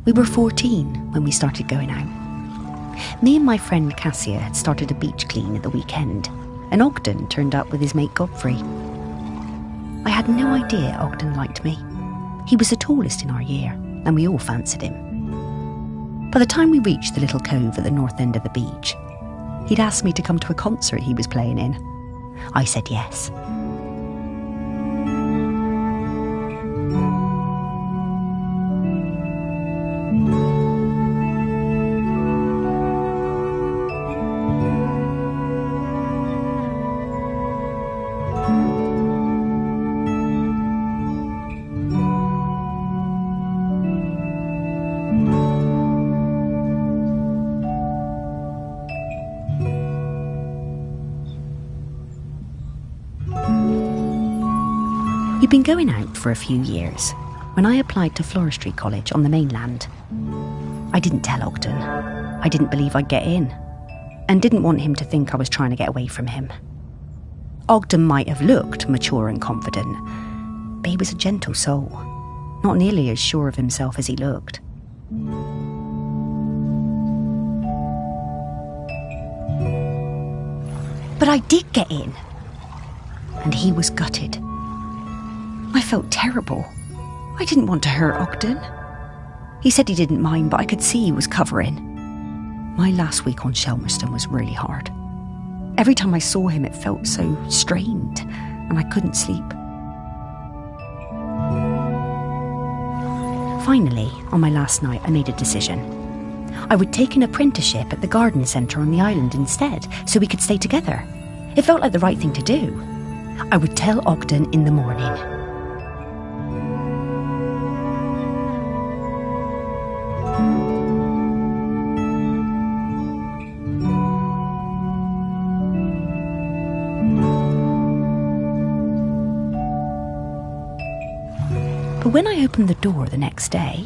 We were 14 when we started going out. Me and my friend Cassia had started a beach clean at the weekend, and Ogden turned up with his mate Godfrey. I had no idea Ogden liked me. He was the tallest in our year, and we all fancied him. By the time we reached the little cove at the north end of the beach, he'd asked me to come to a concert he was playing in. I said yes. We'd been going out for a few years when I applied to Floristry College on the mainland. I didn't tell Ogden. I didn't believe I'd get in, and didn't want him to think I was trying to get away from him. Ogden might have looked mature and confident, but he was a gentle soul, not nearly as sure of himself as he looked. But I did get in, and he was gutted. I felt terrible. I didn't want to hurt Ogden. He said he didn't mind, but I could see he was covering. My last week on Shelmerston was really hard. Every time I saw him, it felt so strained, and I couldn't sleep. Finally, on my last night, I made a decision. I would take an apprenticeship at the garden centre on the island instead, so we could stay together. It felt like the right thing to do. I would tell Ogden in the morning. But when I opened the door the next day,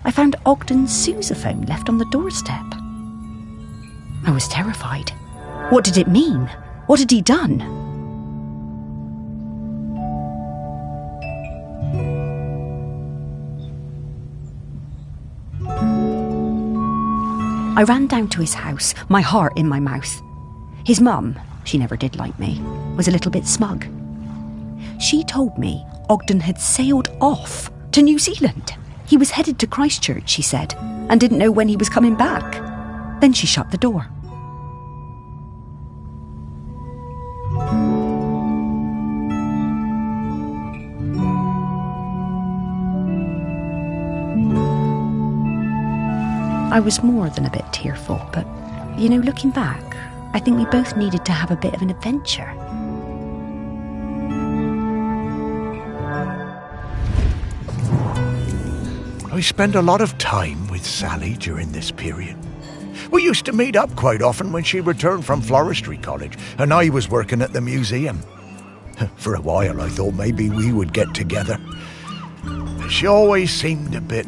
I found Ogden's sousaphone left on the doorstep. I was terrified. What did it mean? What had he done? I ran down to his house, my heart in my mouth. His mum, she never did like me, was a little bit smug. She told me Ogden had sailed off to New Zealand. He was headed to Christchurch, she said, and didn't know when he was coming back. Then she shut the door. I was more than a bit tearful, but, looking back, I think we both needed to have a bit of an adventure. I spent a lot of time with Sally during this period. We used to meet up quite often when she returned from Floristry College and I was working at the museum. For a while I thought maybe we would get together. She always seemed a bit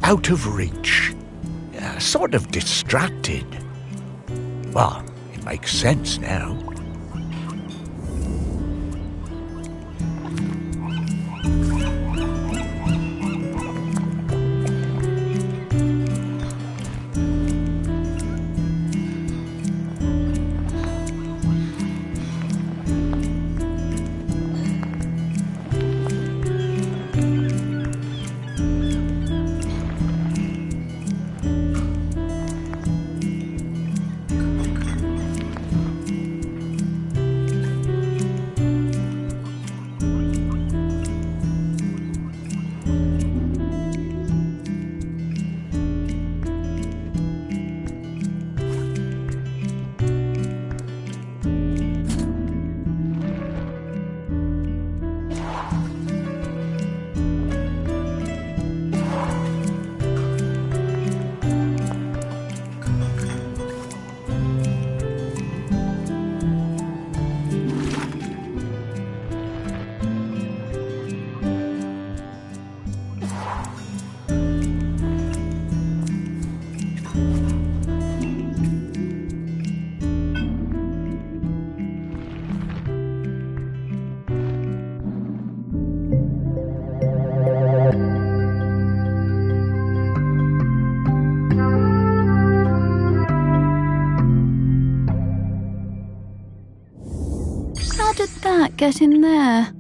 out of reach, sort of distracted. Well, it makes sense now. How did that get in there?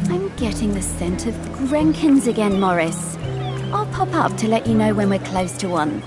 I'm getting the scent of Grenkins again, Morris. I'll pop up to let you know when we're close to one.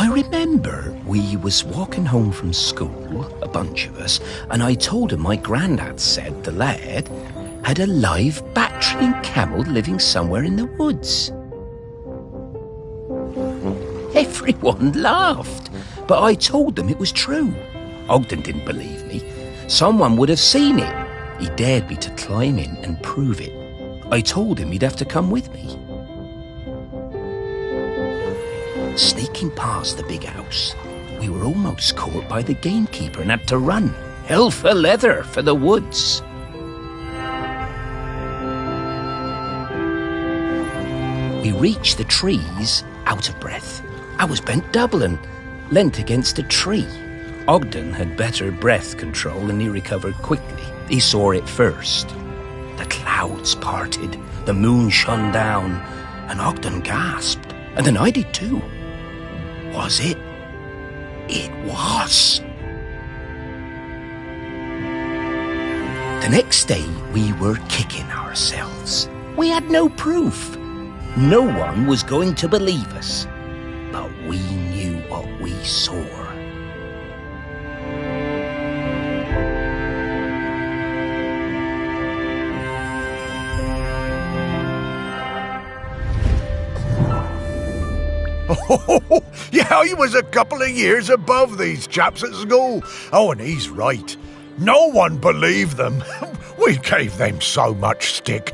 I remember we was walking home from school, a bunch of us, and I told him my granddad said the lad had a live Bactrian camel living somewhere in the woods. Everyone laughed, but I told them it was true. Ogden didn't believe me. Someone would have seen it. He dared me to climb in and prove it. I told him he'd have to come with me. Sneaking past the big house, we were almost caught by the gamekeeper and had to run, hell for leather, for the woods. We reached the trees out of breath. I was bent double and leant against a tree. Ogden had better breath control and he recovered quickly. He saw it first. The clouds parted, the moon shone down, and Ogden gasped. And then I did too. Was it? It was. The next day, we were kicking ourselves. We had no proof. No one was going to believe us. But we knew what we saw. Oh, yeah, he was a couple of years above these chaps at school. Oh, and he's right. No one believed them. We gave them so much stick.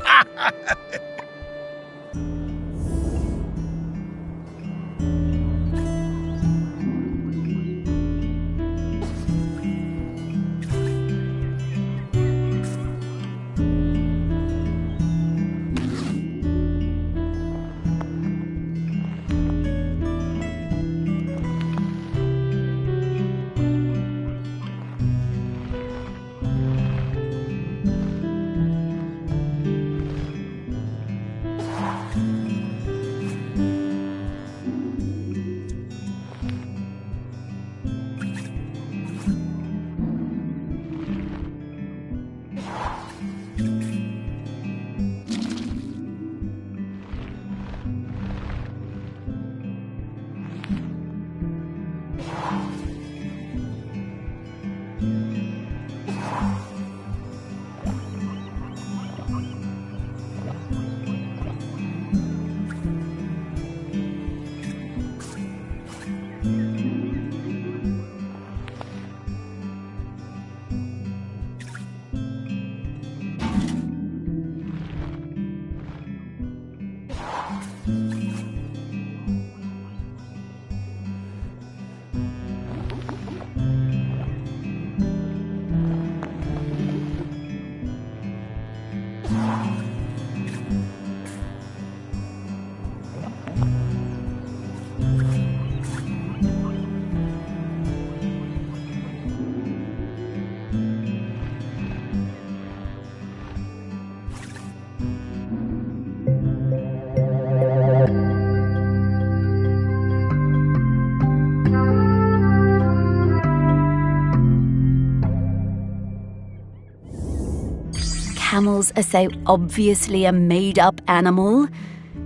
animals are so obviously a made-up animal,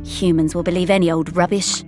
humans will believe any old rubbish.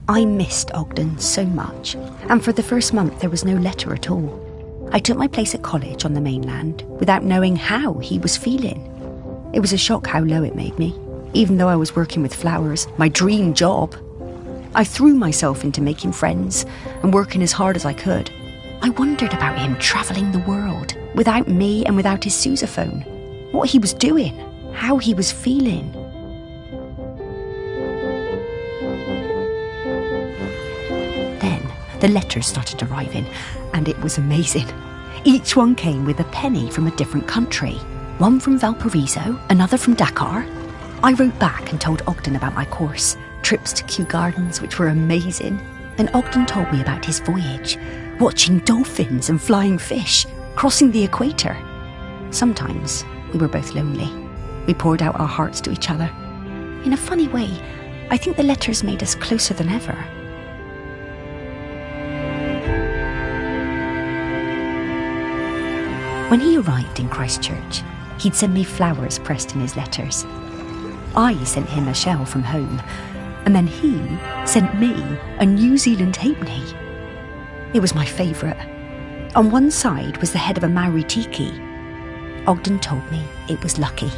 I missed Ogden so much, and for the first month there was no letter at all. I took my place at college on the mainland without knowing how he was feeling. It was a shock how low it made me, even though I was working with flowers, my dream job. I threw myself into making friends and working as hard as I could. I wondered about him travelling the world, without me and without his sousaphone. What he was doing, how he was feeling. Then the letters started arriving, and it was amazing. Each one came with a penny from a different country. One from Valparaiso, another from Dakar. I wrote back and told Ogden about my course, trips to Kew Gardens, which were amazing. Then Ogden told me about his voyage, watching dolphins and flying fish, crossing the equator. Sometimes we were both lonely. We poured out our hearts to each other. In a funny way, I think the letters made us closer than ever. When he arrived in Christchurch, he'd send me flowers pressed in his letters. I sent him a shell from home, and then he sent me a New Zealand halfpenny. It was my favourite. On one side was the head of a Maori tiki. Ogden told me it was lucky.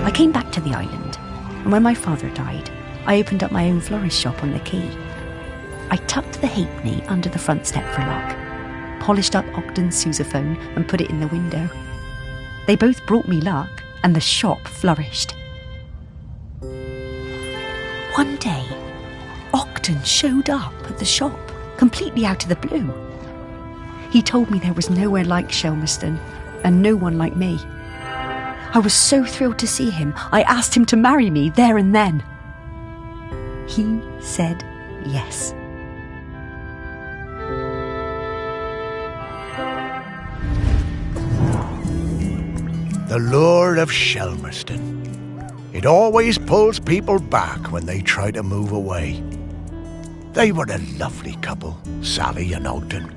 I came back to the island, and when my father died, I opened up my own florist shop on the quay. I tucked the halfpenny under the front step for luck, polished up Ogden's sousaphone and put it in the window. They both brought me luck, and the shop flourished. One day, Ogden showed up at the shop, completely out of the blue. He told me there was nowhere like Shelmerston, and no one like me. I was so thrilled to see him, I asked him to marry me there and then. He said yes. The lure of Shelmerston. It always pulls people back when they try to move away. They were a lovely couple, Sally and Ogden.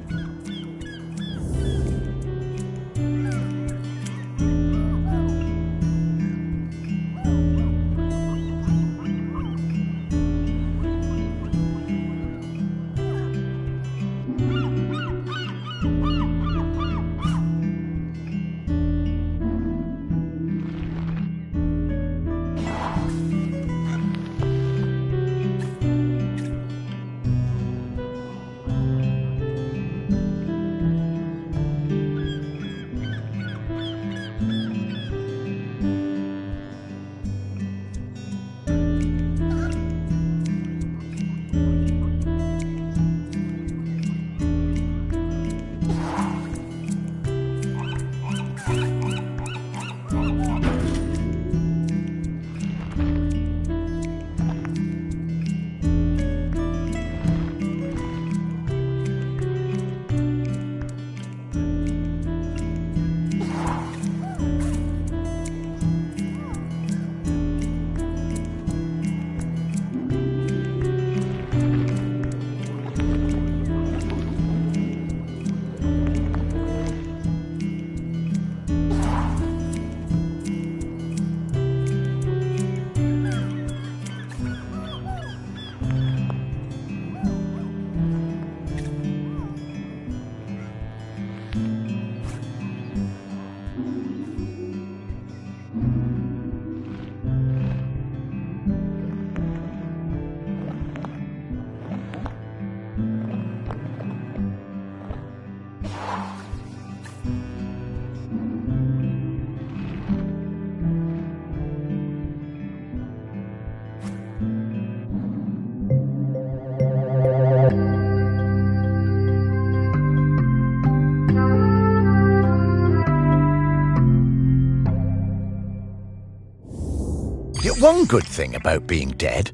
One good thing about being dead,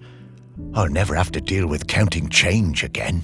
I'll never have to deal with counting change again.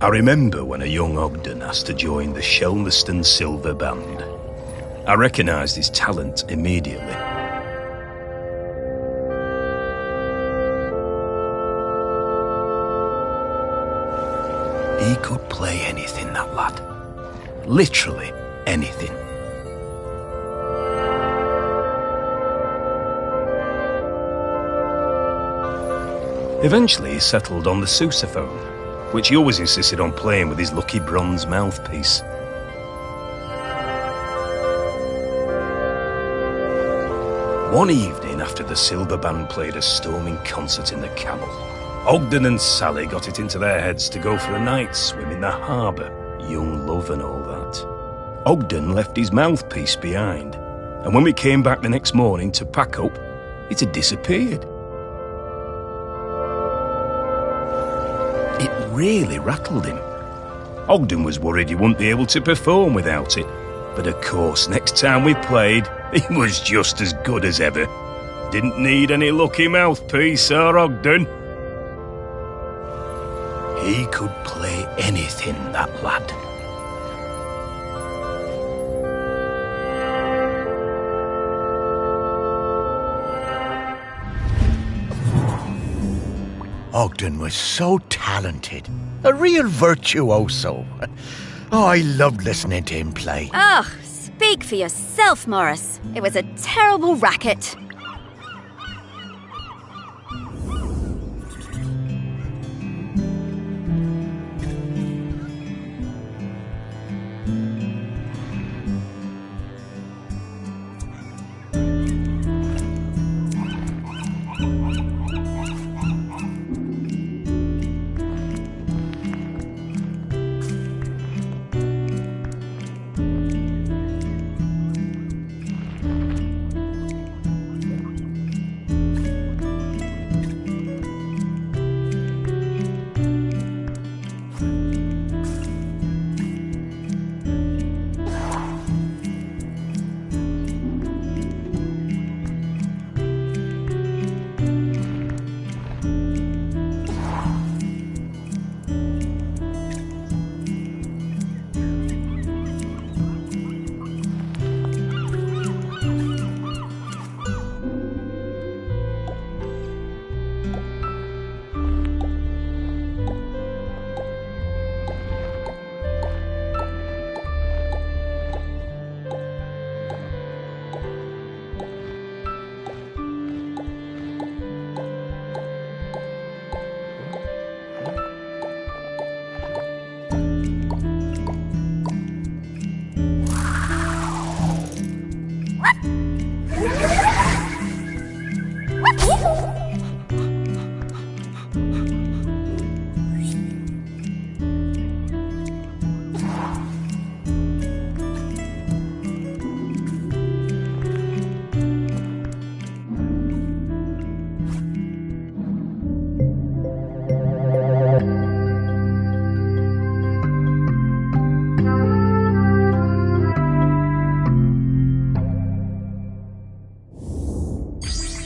I remember when a young Ogden asked to join the Shelmerston Silver Band. I recognised his talent immediately. He could play anything, that lad. Literally anything. Eventually he settled on the sousaphone, which he always insisted on playing with his lucky bronze mouthpiece. One evening after the Silver Band played a storming concert in the Camel, Ogden and Sally got it into their heads to go for a night swim in the harbour, young love and all that. Ogden left his mouthpiece behind, and when we came back the next morning to pack up, it had disappeared. It really rattled him. Ogden was worried he wouldn't be able to perform without it, but of course next time we played, he was just as good as ever. Didn't need any lucky mouthpiece, our Ogden. He could play anything, that lad. Ogden was so talented. A real virtuoso. Oh, I loved listening to him play. Ugh, speak for yourself, Morris. It was a terrible racket.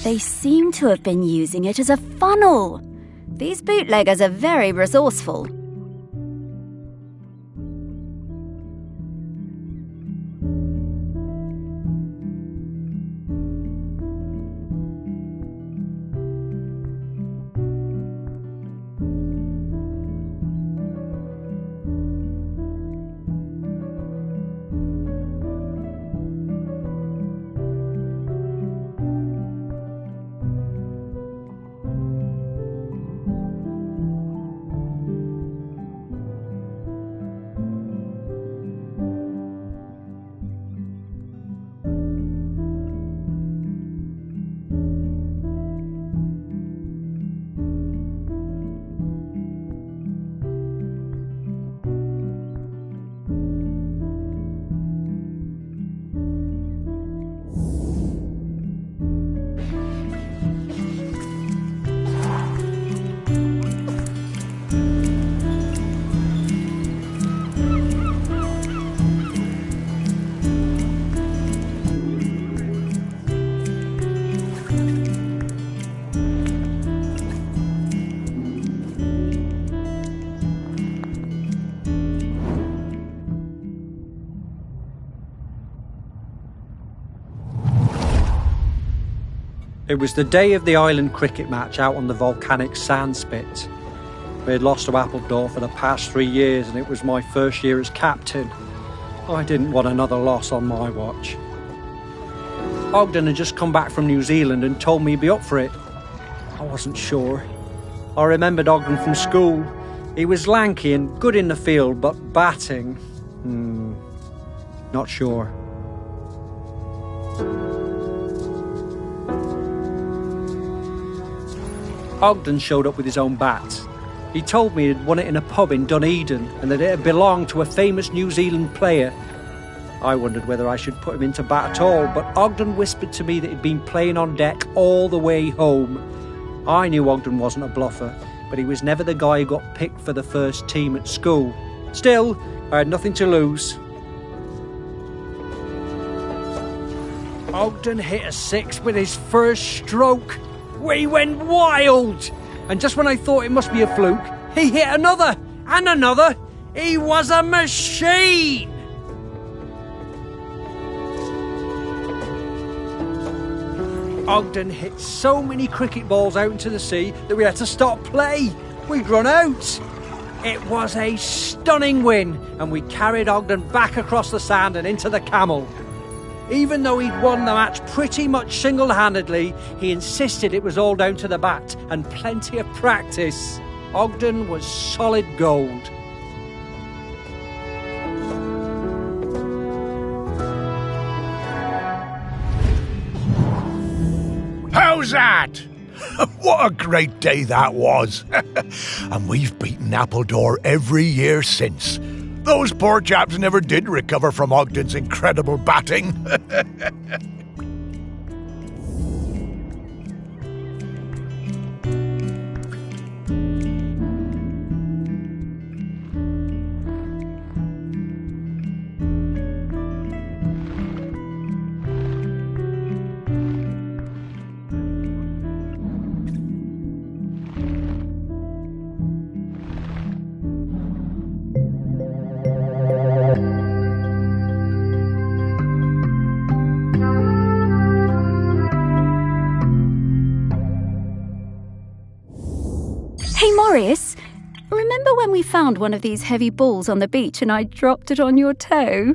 They seem to have been using it as a funnel. These bootleggers are very resourceful. It was the day of the island cricket match out on the volcanic sand spit. We had lost to Appledore for the past 3 years and it was my first year as captain. I didn't want another loss on my watch. Ogden had just come back from New Zealand and told me he'd be up for it. I wasn't sure. I remembered Ogden from school. He was lanky and good in the field, but batting... not sure. Ogden showed up with his own bat. He told me he'd won it in a pub in Dunedin and that it had belonged to a famous New Zealand player. I wondered whether I should put him into bat at all, but Ogden whispered to me that he'd been playing on deck all the way home. I knew Ogden wasn't a bluffer, but he was never the guy who got picked for the first team at school. Still, I had nothing to lose. Ogden hit a 6 with his first stroke. We went wild! And just when I thought it must be a fluke, he hit another, and another. He was a machine! Ogden hit so many cricket balls out into the sea that we had to stop play. We'd run out. It was a stunning win, and we carried Ogden back across the sand and into the Camel. Even though he'd won the match pretty much single-handedly, he insisted it was all down to the bat and plenty of practice. Ogden was solid gold. How's that? What a great day that was. And we've beaten Appledore every year since. Those poor chaps never did recover from Ogden's incredible batting. Hey, Morris, remember when we found one of these heavy balls on the beach and I dropped it on your toe?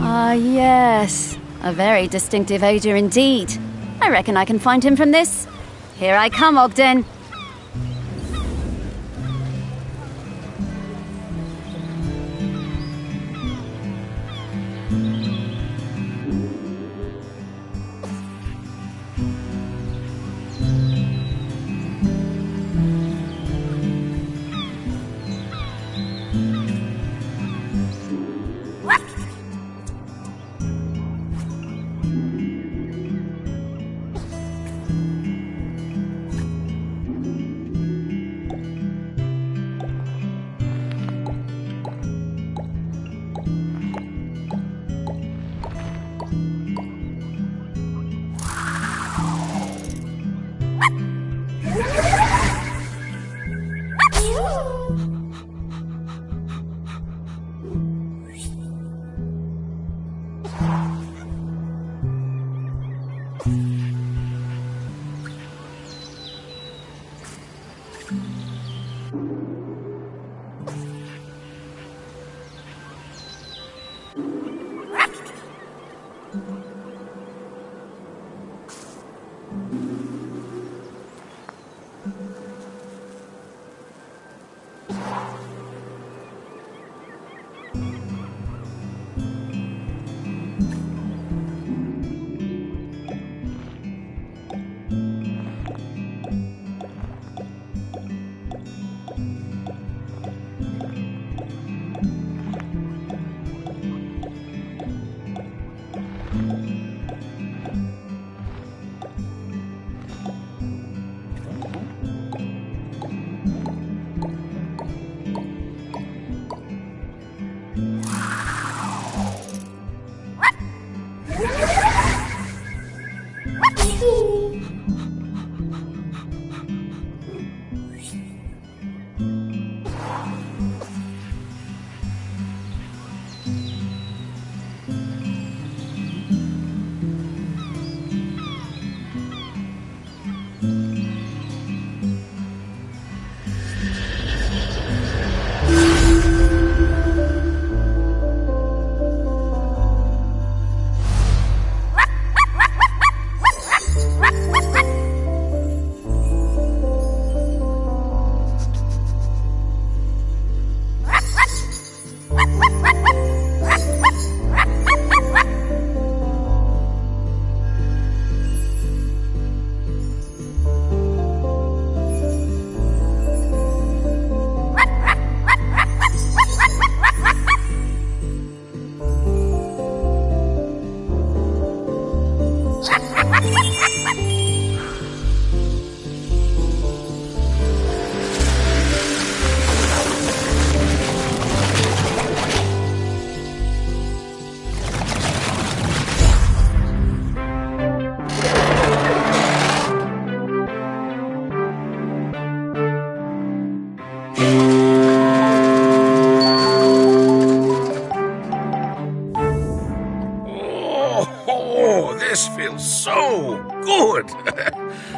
Ah, yes. A very distinctive odour indeed. I reckon I can find him from this. Here I come, Ogden.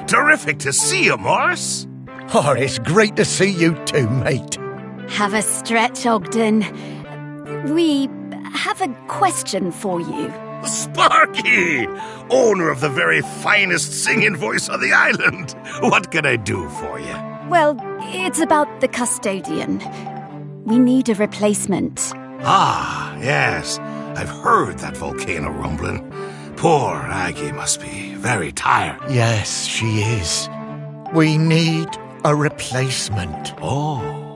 Terrific to see you, Morris. Oh, it's great to see you too, mate. Have a stretch, Ogden. We have a question for you. Sparky! Owner of the very finest singing voice on the island. What can I do for you? Well, it's about the custodian. We need a replacement. Ah, yes. I've heard that volcano rumbling. Poor Aggie must be very tired. Yes, she is. We need a replacement. Oh,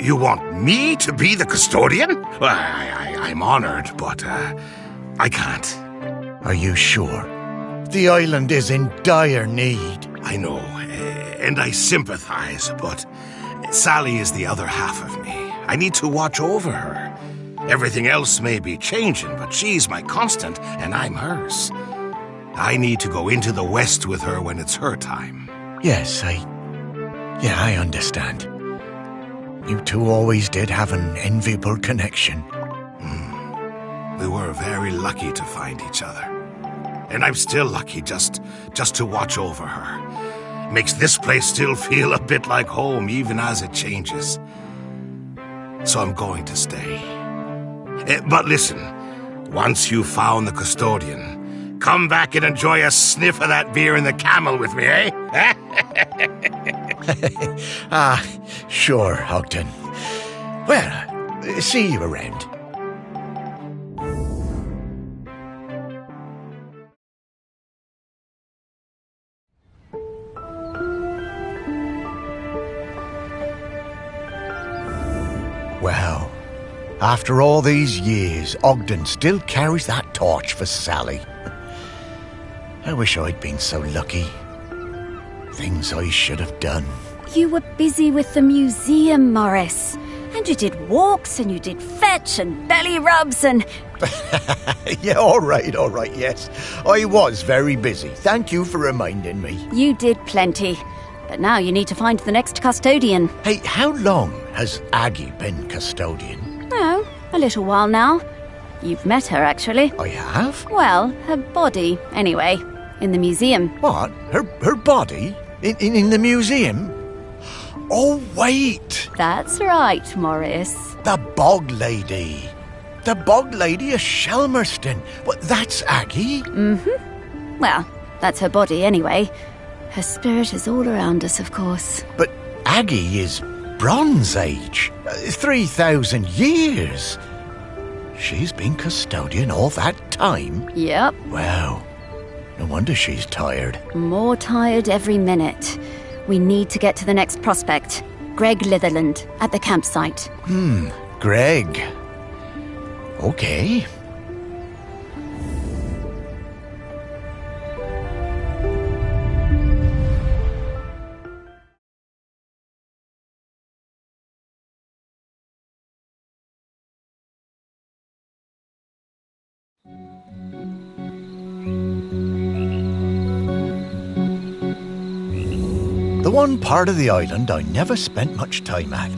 you want me to be the custodian? Well, I'm honored, but I can't. Are you sure? The island is in dire need. I know, and I sympathize, but Sally is the other half of me. I need to watch over her. Everything else may be changing, but she's my constant, and I'm hers. I need to go into the West with her when it's her time. Yes, I understand. You two always did have an enviable connection. We were very lucky to find each other. And I'm still lucky just to watch over her. Makes this place still feel a bit like home, even as it changes. So I'm going to stay. But listen, once you've found the custodian, come back and enjoy a sniff of that beer in the Camel with me, eh? Sure, Ogden. Well, see you around. Well, after all these years, Ogden still carries that torch for Sally. I wish I'd been so lucky. Things I should have done. You were busy with the museum, Morris. And you did walks, and you did fetch, and belly rubs, and... Yeah, all right, yes. I was very busy. Thank you for reminding me. You did plenty. But now you need to find the next custodian. Hey, how long has Aggie been custodian? Oh, a little while now. You've met her, actually. I have? Well, her body, anyway. In the museum. What? Her body? In the museum? Oh, wait! That's right, Morris. The Bog Lady. The Bog Lady of Shelmerston. What, that's Aggie? Mm-hmm. Well, that's her body anyway. Her spirit is all around us, of course. But Aggie is Bronze Age. 3,000 years. She's been custodian all that time? Yep. Wow. No wonder she's tired. More tired every minute. We need to get to the next prospect. Greg Litherland, at the campsite. Greg. Okay. The one part of the island I never spent much time at.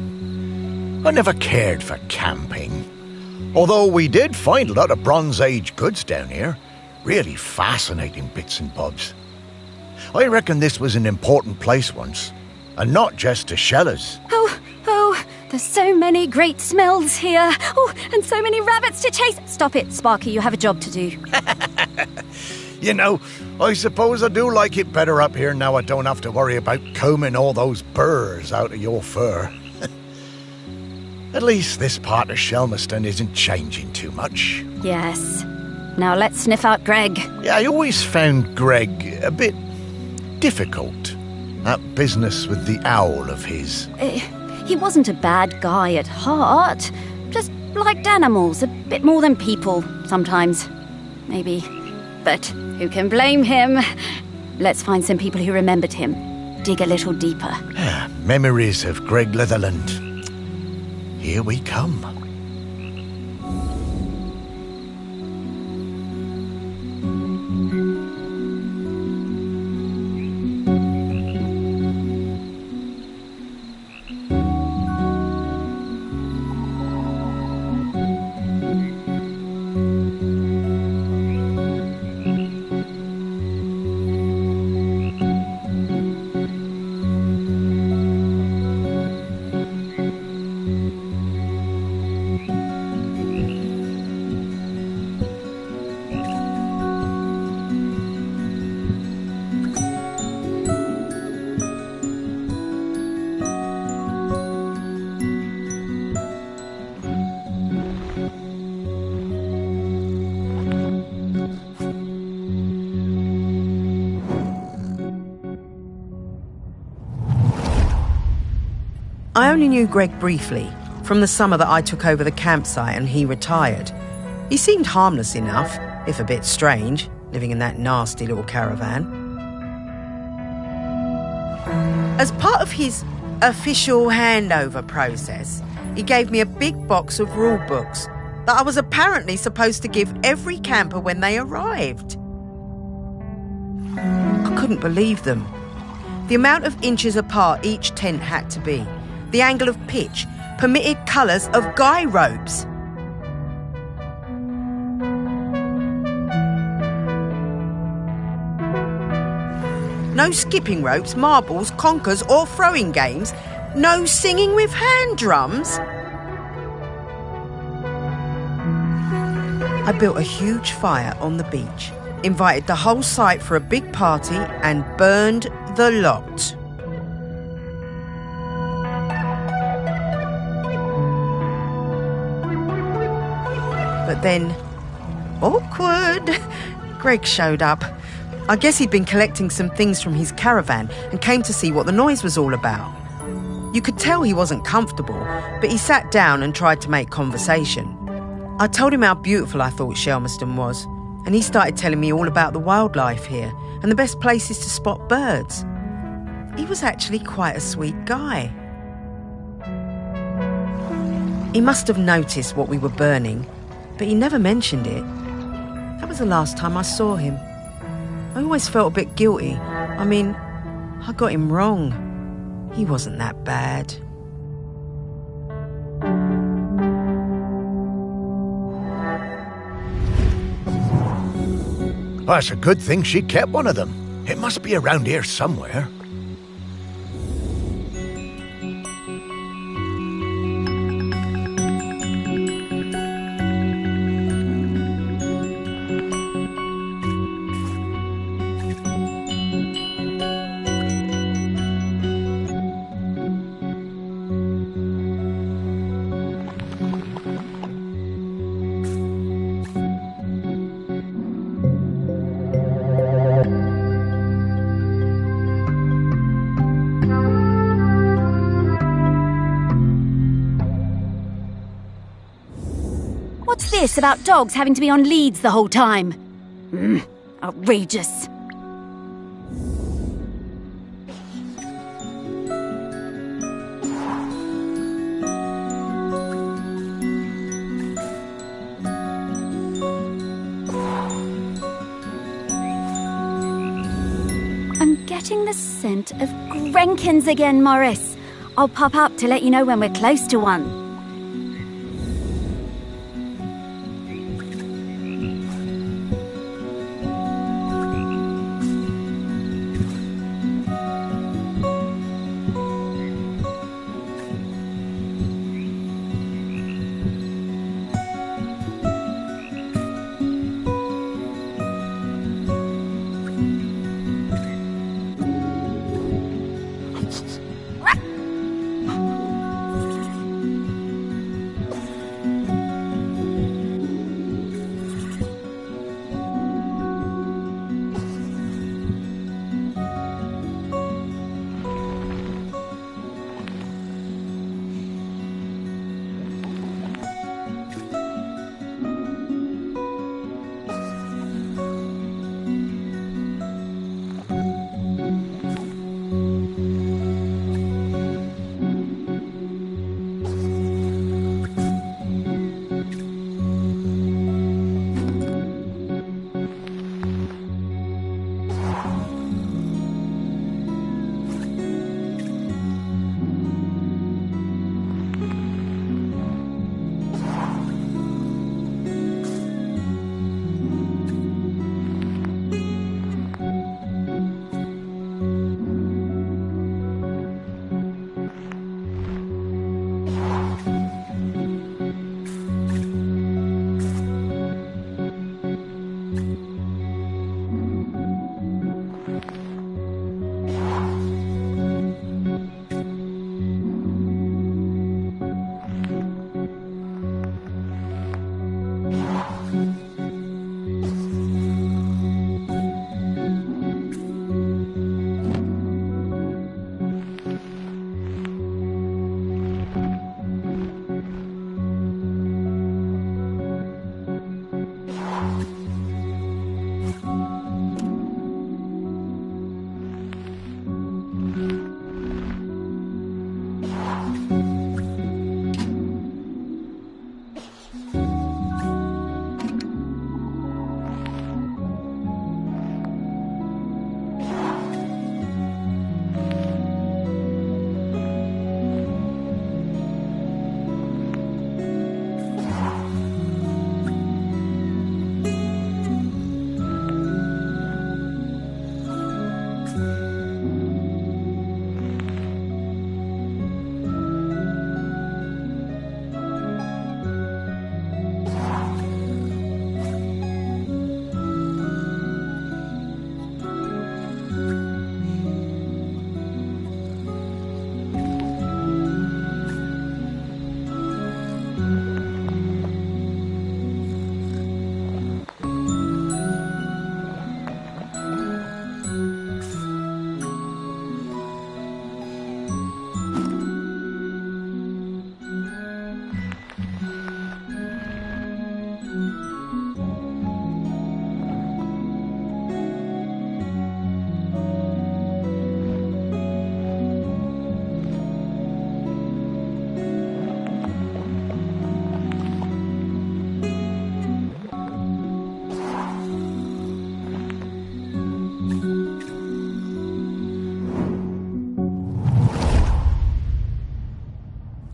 I never cared for camping. Although we did find a lot of Bronze Age goods down here. Really fascinating bits and bobs. I reckon this was an important place once. And not just to shellers. Oh, there's so many great smells here. Oh, and so many rabbits to chase. Stop it, Sparky, you have a job to do. You know, I suppose I do like it better up here now I don't have to worry about combing all those burrs out of your fur. At least this part of Shelmerston isn't changing too much. Yes. Now let's sniff out Greg. Yeah, I always found Greg a bit difficult. That business with the owl of his. He wasn't a bad guy at heart. Just liked animals a bit more than people, sometimes. Maybe. But who can blame him? Let's find some people who remembered him. Dig a little deeper. Memories of Greg Litherland. Here we come. I only knew Greg briefly, from the summer that I took over the campsite and he retired. He seemed harmless enough, if a bit strange, living in that nasty little caravan. As part of his official handover process, he gave me a big box of rule books that I was apparently supposed to give every camper when they arrived. I couldn't believe them. The amount of inches apart each tent had to be, the angle of pitch, permitted colours of guy ropes. No skipping ropes, marbles, conkers or throwing games. No singing with hand drums. I built a huge fire on the beach, invited the whole site for a big party and burned the lot. But then, awkward, Greg showed up. I guess he'd been collecting some things from his caravan and came to see what the noise was all about. You could tell he wasn't comfortable, but he sat down and tried to make conversation. I told him how beautiful I thought Shelmerston was, and he started telling me all about the wildlife here and the best places to spot birds. He was actually quite a sweet guy. He must have noticed what we were burning, but he never mentioned it. That was the last time I saw him. I always felt a bit guilty. I mean, I got him wrong. He wasn't that bad. Well, it's a good thing she kept one of them. It must be around here somewhere. What's this about dogs having to be on leads the whole time? Outrageous. I'm getting the scent of Grenkins again, Morris. I'll pop up to let you know when we're close to one.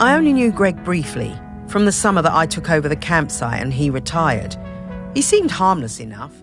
I only knew Greg briefly, from the summer that I took over the campsite and he retired. He seemed harmless enough.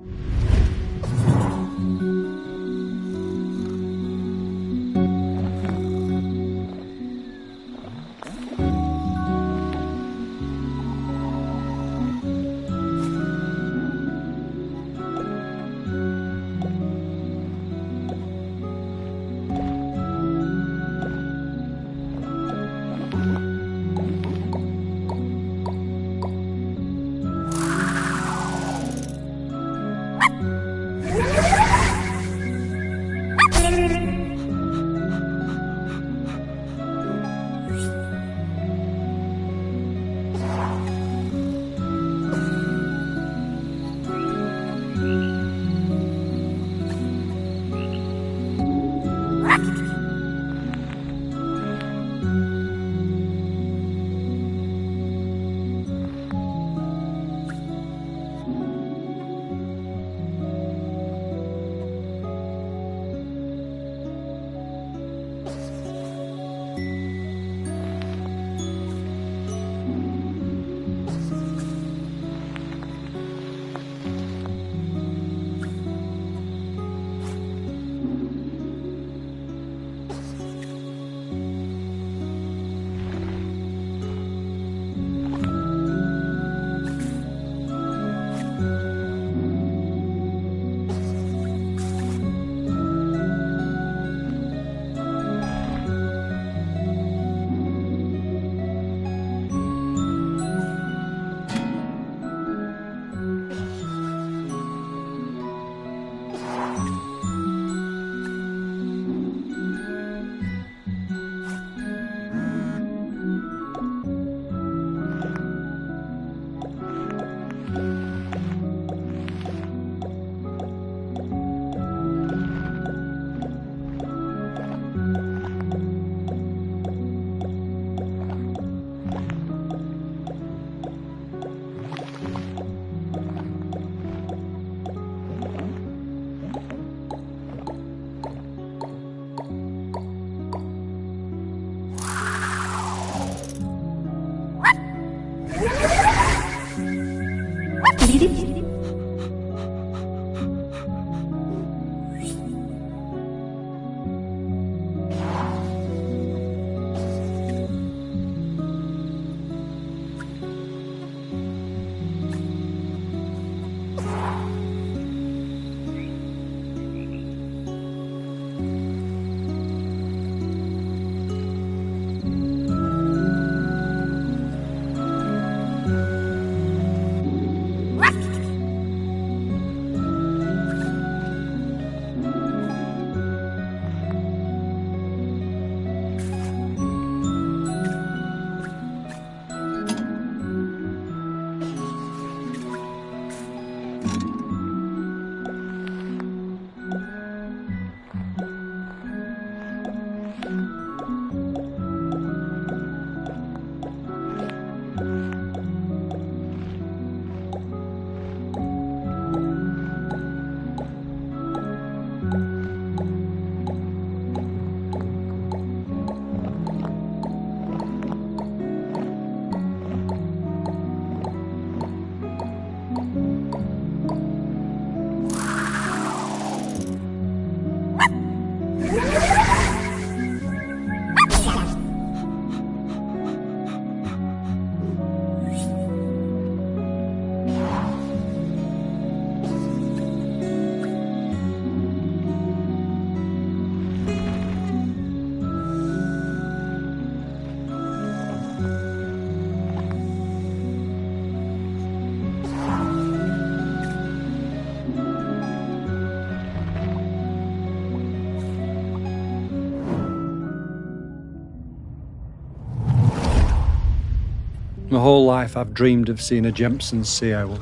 My whole life I've dreamed of seeing a Jempson's sea owl.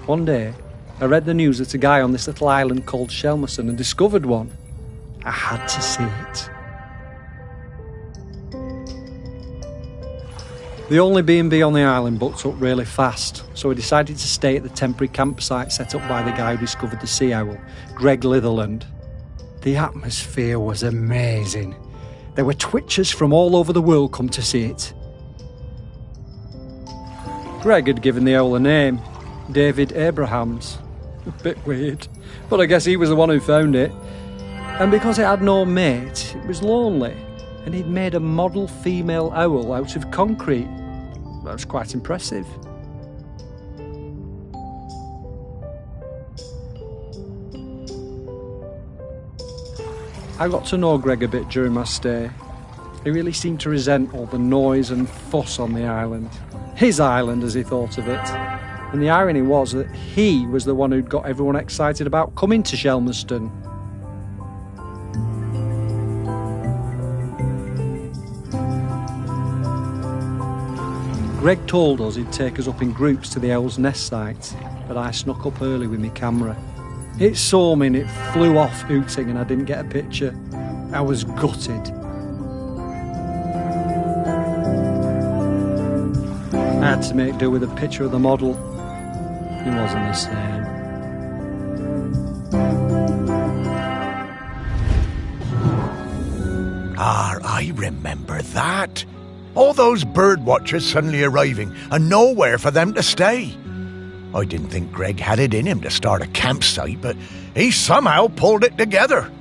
One day, I read the news that a guy on this little island called Shelmerson had discovered one. I had to see it. The only B&B on the island booked up really fast, so I decided to stay at the temporary campsite set up by the guy who discovered the sea owl, Greg Litherland. The atmosphere was amazing. There were twitchers from all over the world come to see it. Greg had given the owl a name, David Abrahams. A bit weird, but I guess he was the one who found it. And because it had no mate, it was lonely, and he'd made a model female owl out of concrete. That was quite impressive. I got to know Greg a bit during my stay. He really seemed to resent all the noise and fuss on the island. His island, as he thought of it. And the irony was that he was the one who'd got everyone excited about coming to Shelmerston. Greg told us he'd take us up in groups to the owl's nest site, but I snuck up early with my camera. It saw me and it flew off hooting and I didn't get a picture. I was gutted. I had to make do with a picture of the model. He wasn't the same. I remember that. All those bird watchers suddenly arriving and nowhere for them to stay. I didn't think Greg had it in him to start a campsite, but he somehow pulled it together.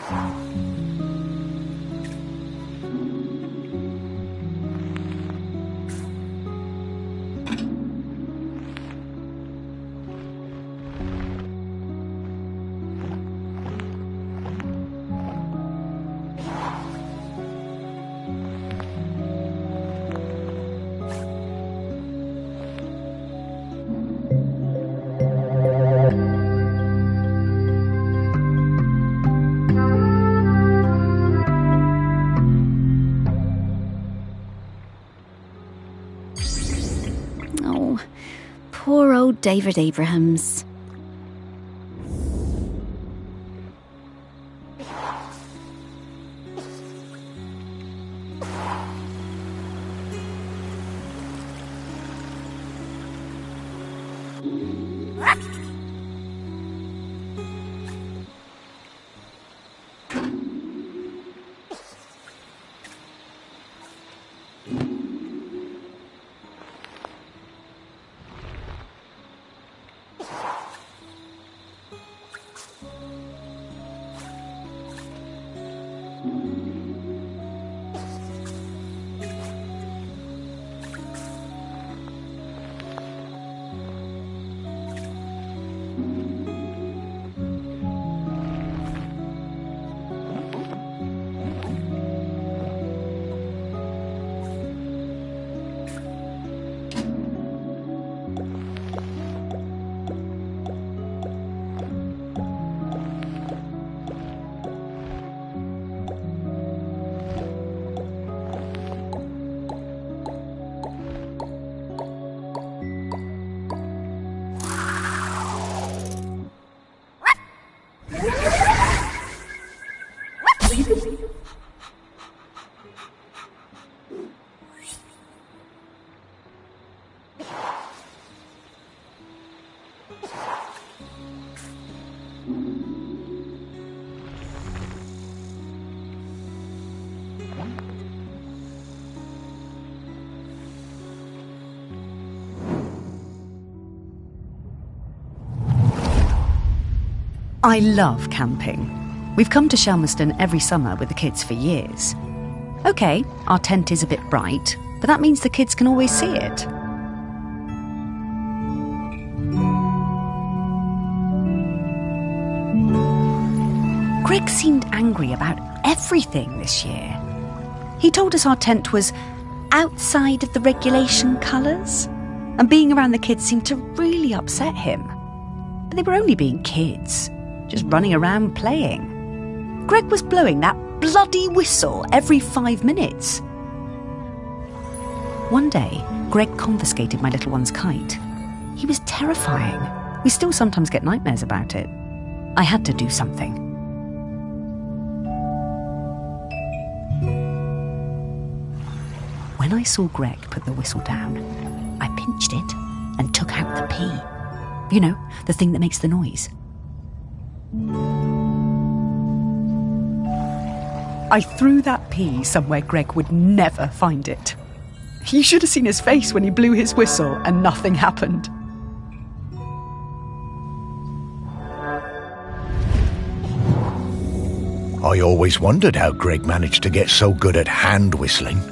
Oh, poor old David Abrahams. I love camping. We've come to Shelmerston every summer with the kids for years. OK, our tent is a bit bright, but that means the kids can always see it. Greg seemed angry about everything this year. He told us our tent was outside of the regulation colours, and being around the kids seemed to really upset him. But they were only being kids, just running around playing. Greg was blowing that bloody whistle every 5 minutes. One day, Greg confiscated my little one's kite. He was terrifying. We still sometimes get nightmares about it. I had to do something. When I saw Greg put the whistle down, I pinched it and took out the pea. You know, the thing that makes the noise. I threw that pea somewhere Greg would never find it. You should have seen his face when he blew his whistle and nothing happened. I always wondered how Greg managed to get so good at hand whistling.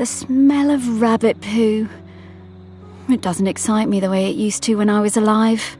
The smell of rabbit poo. It doesn't excite me the way it used to when I was alive.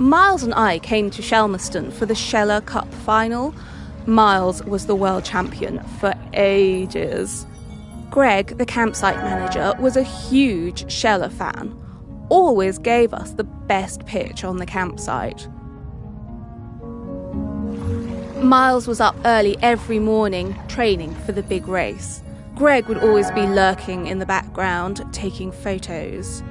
Miles and I came to Shelmerston for the Sheller Cup final. Miles was the world champion for ages. Greg, the campsite manager, was a huge Sheller fan. Always gave us the best pitch on the campsite. Miles was up early every morning, training for the big race. Greg would always be lurking in the background, taking photos.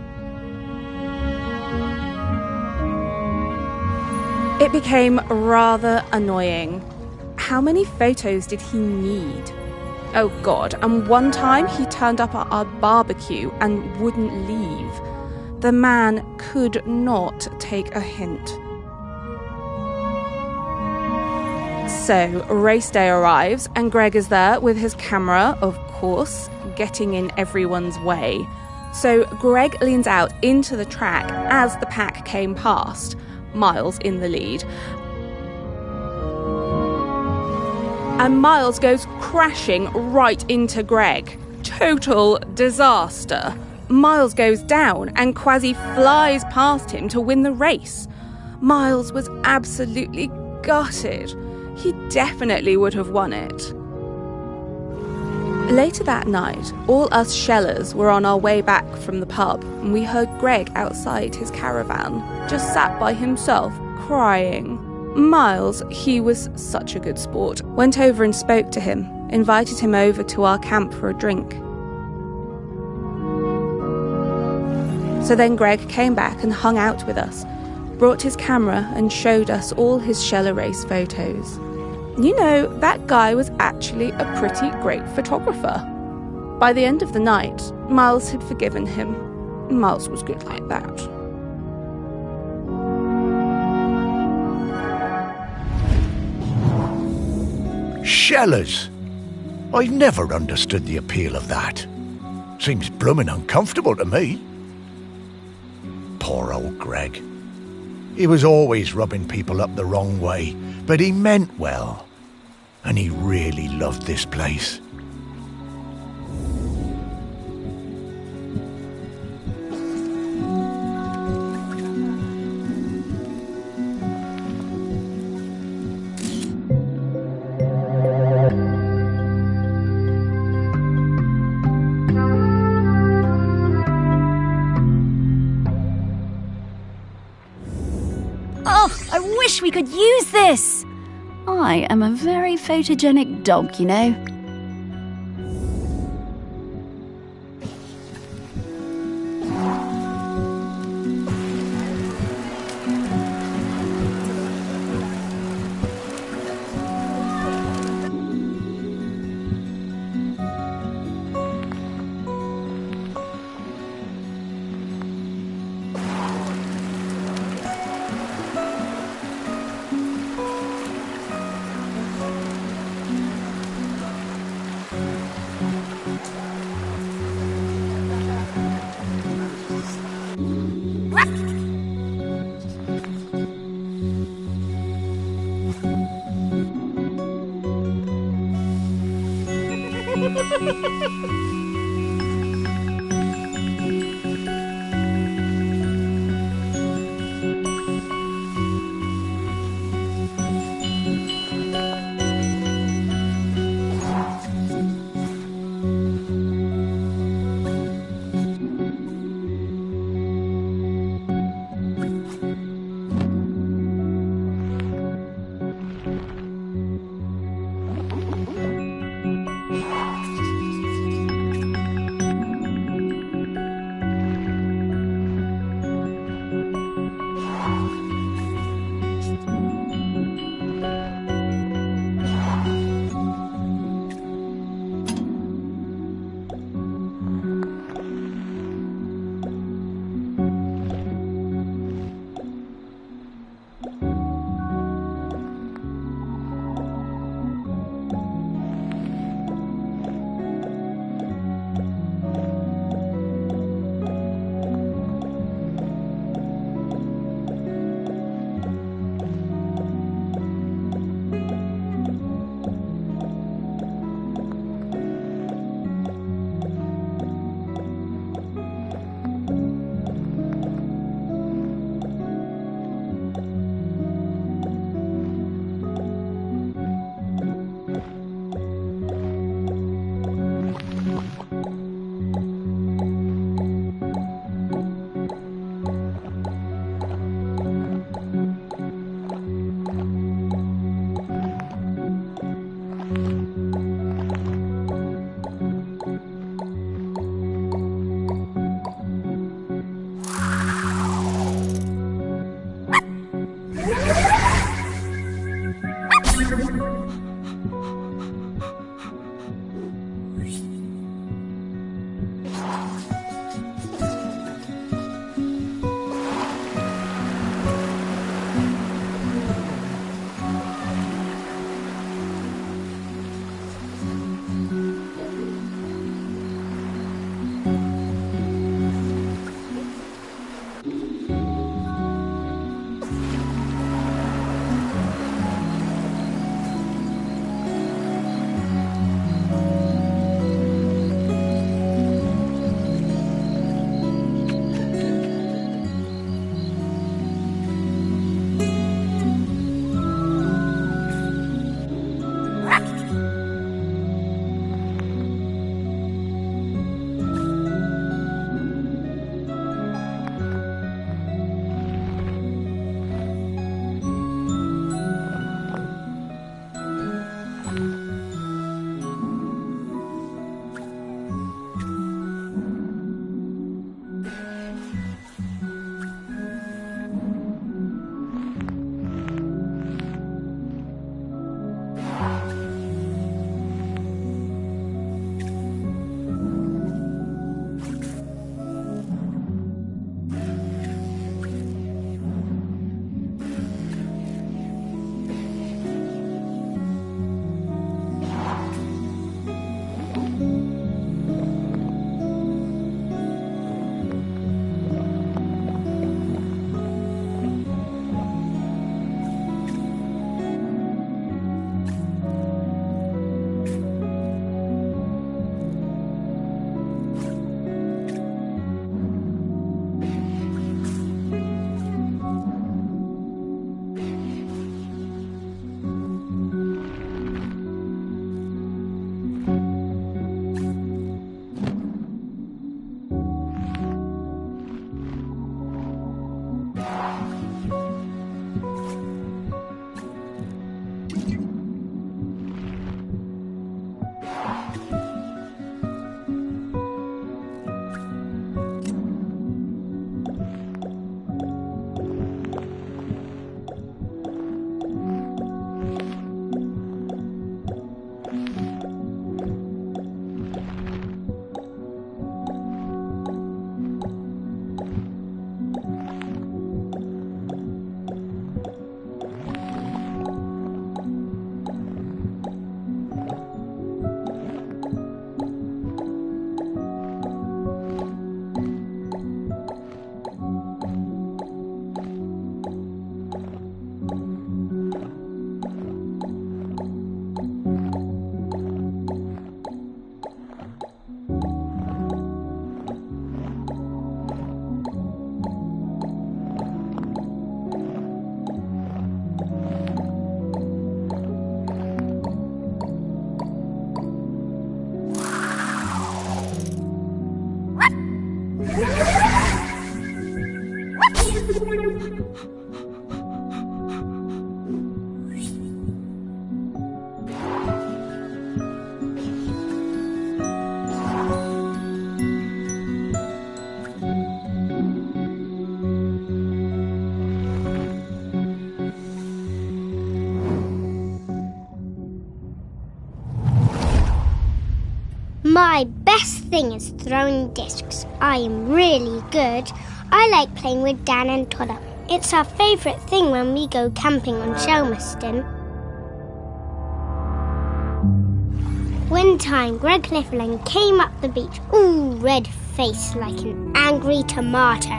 It became rather annoying. How many photos did he need? Oh God, and one time he turned up at our barbecue and wouldn't leave. The man could not take a hint. So, race day arrives and Greg is there with his camera, of course, getting in everyone's way. So Greg leans out into the track as the pack came past, Miles in the lead. and Miles goes crashing right into Greg. Total disaster. Miles goes down and Kwasi flies past him to win the race. Miles was absolutely gutted. He definitely would have won it. Later that night, all us Shellers were on our way back from the pub, and we heard Greg outside his caravan, just sat by himself, crying. Miles, he was such a good sport, went over and spoke to him, invited him over to our camp for a drink. So then Greg came back and hung out with us, brought his camera and showed us all his Sheller race photos. You know, that guy was actually a pretty great photographer. By the end of the night, Miles had forgiven him. Miles was good like that. Shellers? I've never understood the appeal of that. Seems bloomin' uncomfortable to me. Poor old Greg. He was always rubbing people up the wrong way, but he meant well. And he really loved this place. Oh, I wish we could use this! I am a very photogenic dog, you know. My best thing is throwing discs. I am really good. I like playing with Dan and Toddler. It's our favourite thing when we go camping on Shelmerston. One time, Greg Clifferland came up the beach, all red-faced like an angry tomato.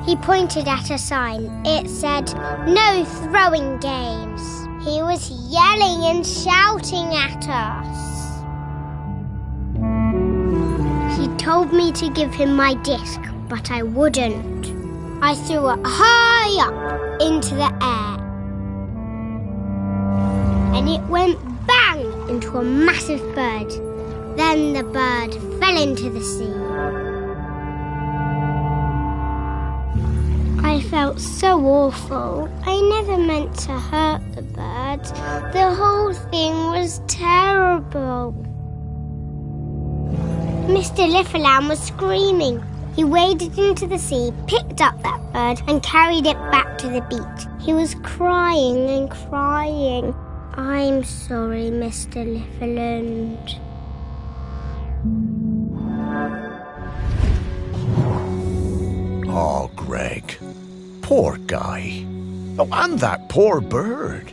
He pointed at a sign. It said, "No throwing games." He was yelling and shouting at us. He told me to give him my disc, but I wouldn't. I threw it high up into the air. And it went bang into a massive bird. Then the bird fell into the sea. I felt so awful. I never meant to hurt the birds. The whole thing was terrible. Mr. Lifferland was screaming. He waded into the sea, picked up that bird and carried it back to the beach. He was crying and crying. I'm sorry, Mr. Lifferland. Oh, Greg. Poor guy. Oh, and that poor bird.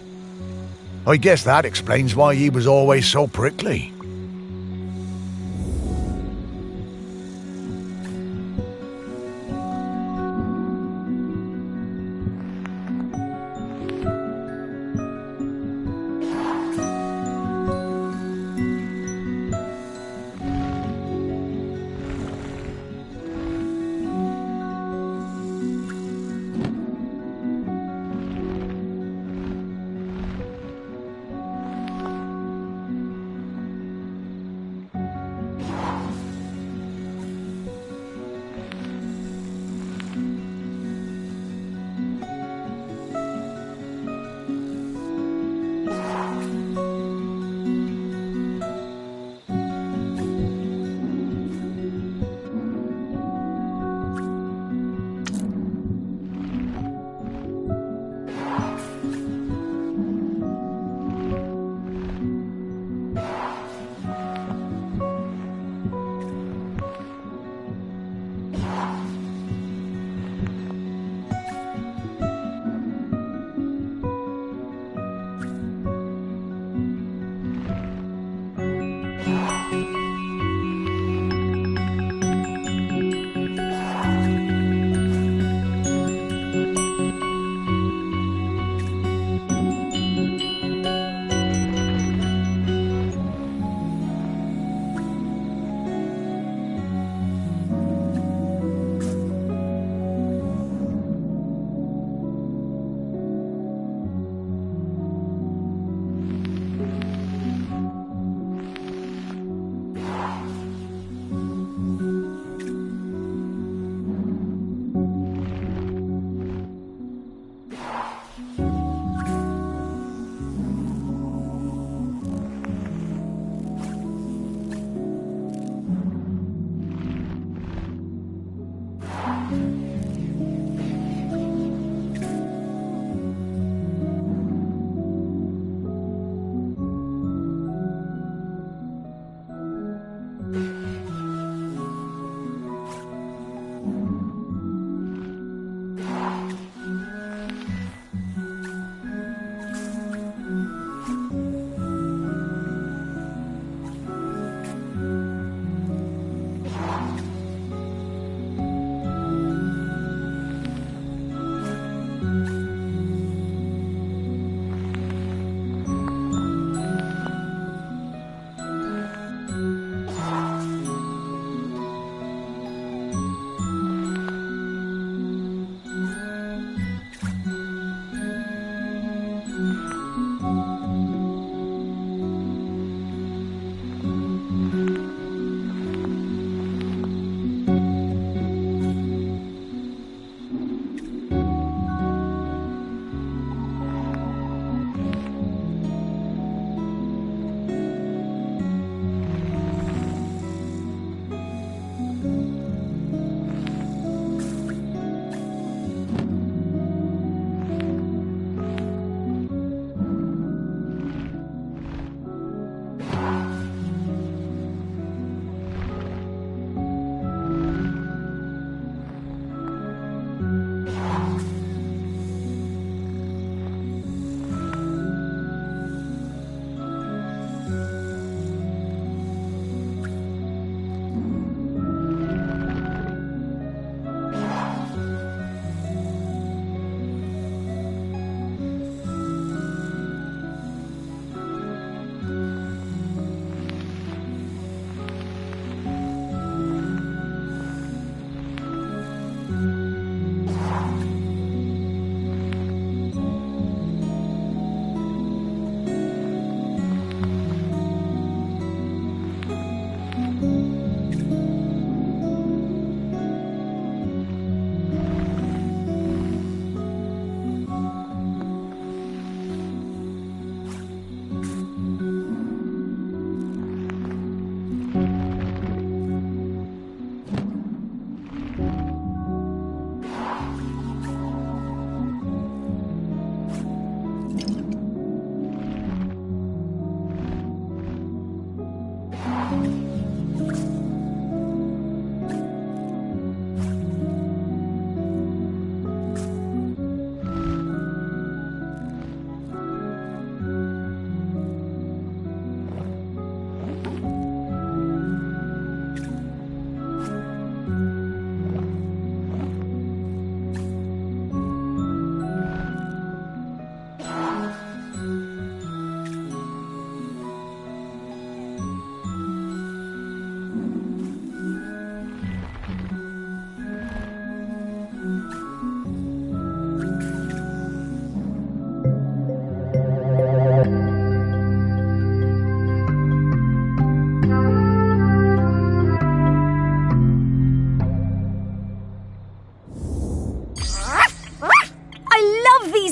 I guess that explains why he was always so prickly.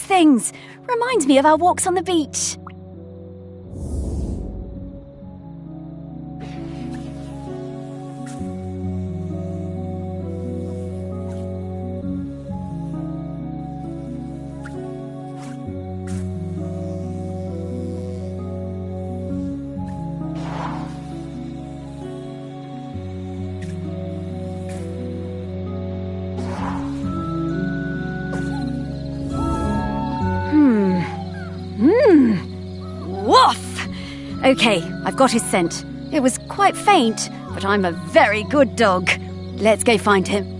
things. Reminds me of our walks on the beach. Woof! Okay, I've got his scent. It was quite faint, but I'm a very good dog. Let's go find him.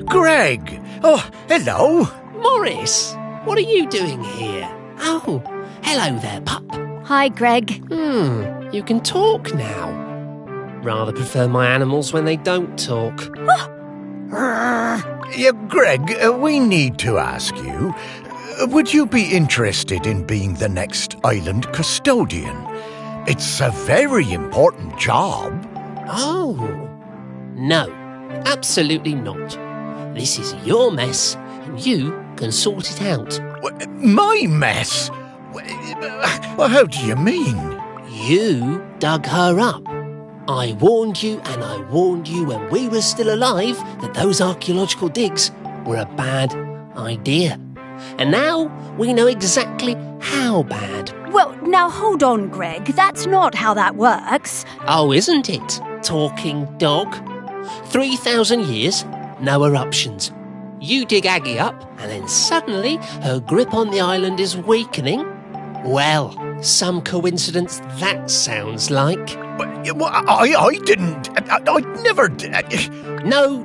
Greg! Oh, hello. Morris, what are you doing here? Oh, hello there, pup. Hi, Greg. You can talk now. Rather prefer my animals when they don't talk. Yeah, Greg, we need to ask you, would you be interested in being the next island custodian? It's a very important job. Oh, no, absolutely not. This is your mess, and you can sort it out. My mess? Well, how do you mean? You dug her up. I warned you, and I warned you when we were still alive that those archaeological digs were a bad idea. And now we know exactly how bad. Well, now hold on, Greg. That's not how that works. Oh, isn't it, talking dog? 3,000 years, no eruptions. You dig Aggie up, and then suddenly her grip on the island is weakening. Well, some coincidence that sounds like. I didn't. I never did. No.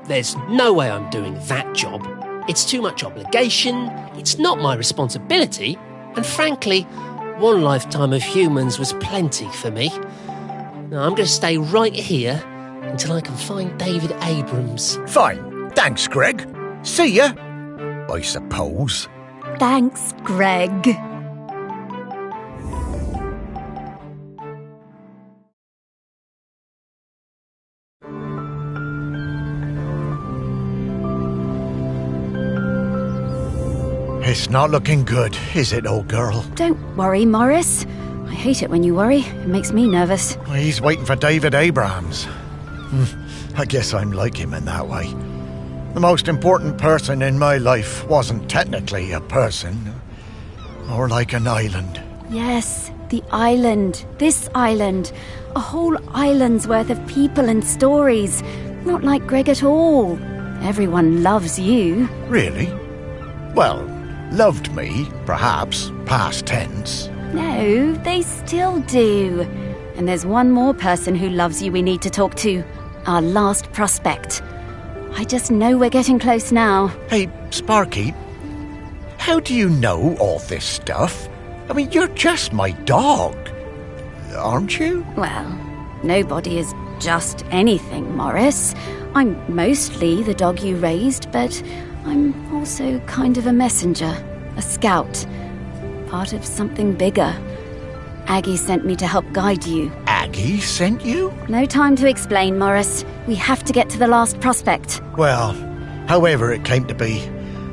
There's no way I'm doing that job. It's too much obligation, it's not my responsibility, and frankly, one lifetime of humans was plenty for me. Now, I'm going to stay right here until I can find David Abrams. Fine. Thanks, Greg. See ya, I suppose. Thanks, Greg. It's not looking good, is it, old girl? Don't worry, Morris. I hate it when you worry. It makes me nervous. He's waiting for David Abrams. I guess I'm like him in that way. The most important person in my life wasn't technically a person, or like an island. Yes, the island. This island. A whole island's worth of people and stories. Not like Greg at all. Everyone loves you. Really? Well, loved me, perhaps, past tense. No, they still do. And there's one more person who loves you we need to talk to. Our last prospect. I just know we're getting close now. Hey, Sparky, how do you know all this stuff? I mean, you're just my dog, aren't you? Well, nobody is just anything, Morris. I'm mostly the dog you raised, but I'm also kind of a messenger, a scout, part of something bigger. Aggie sent me to help guide you. Aggie sent you? No time to explain, Morris. We have to get to the last prospect. Well, however it came to be,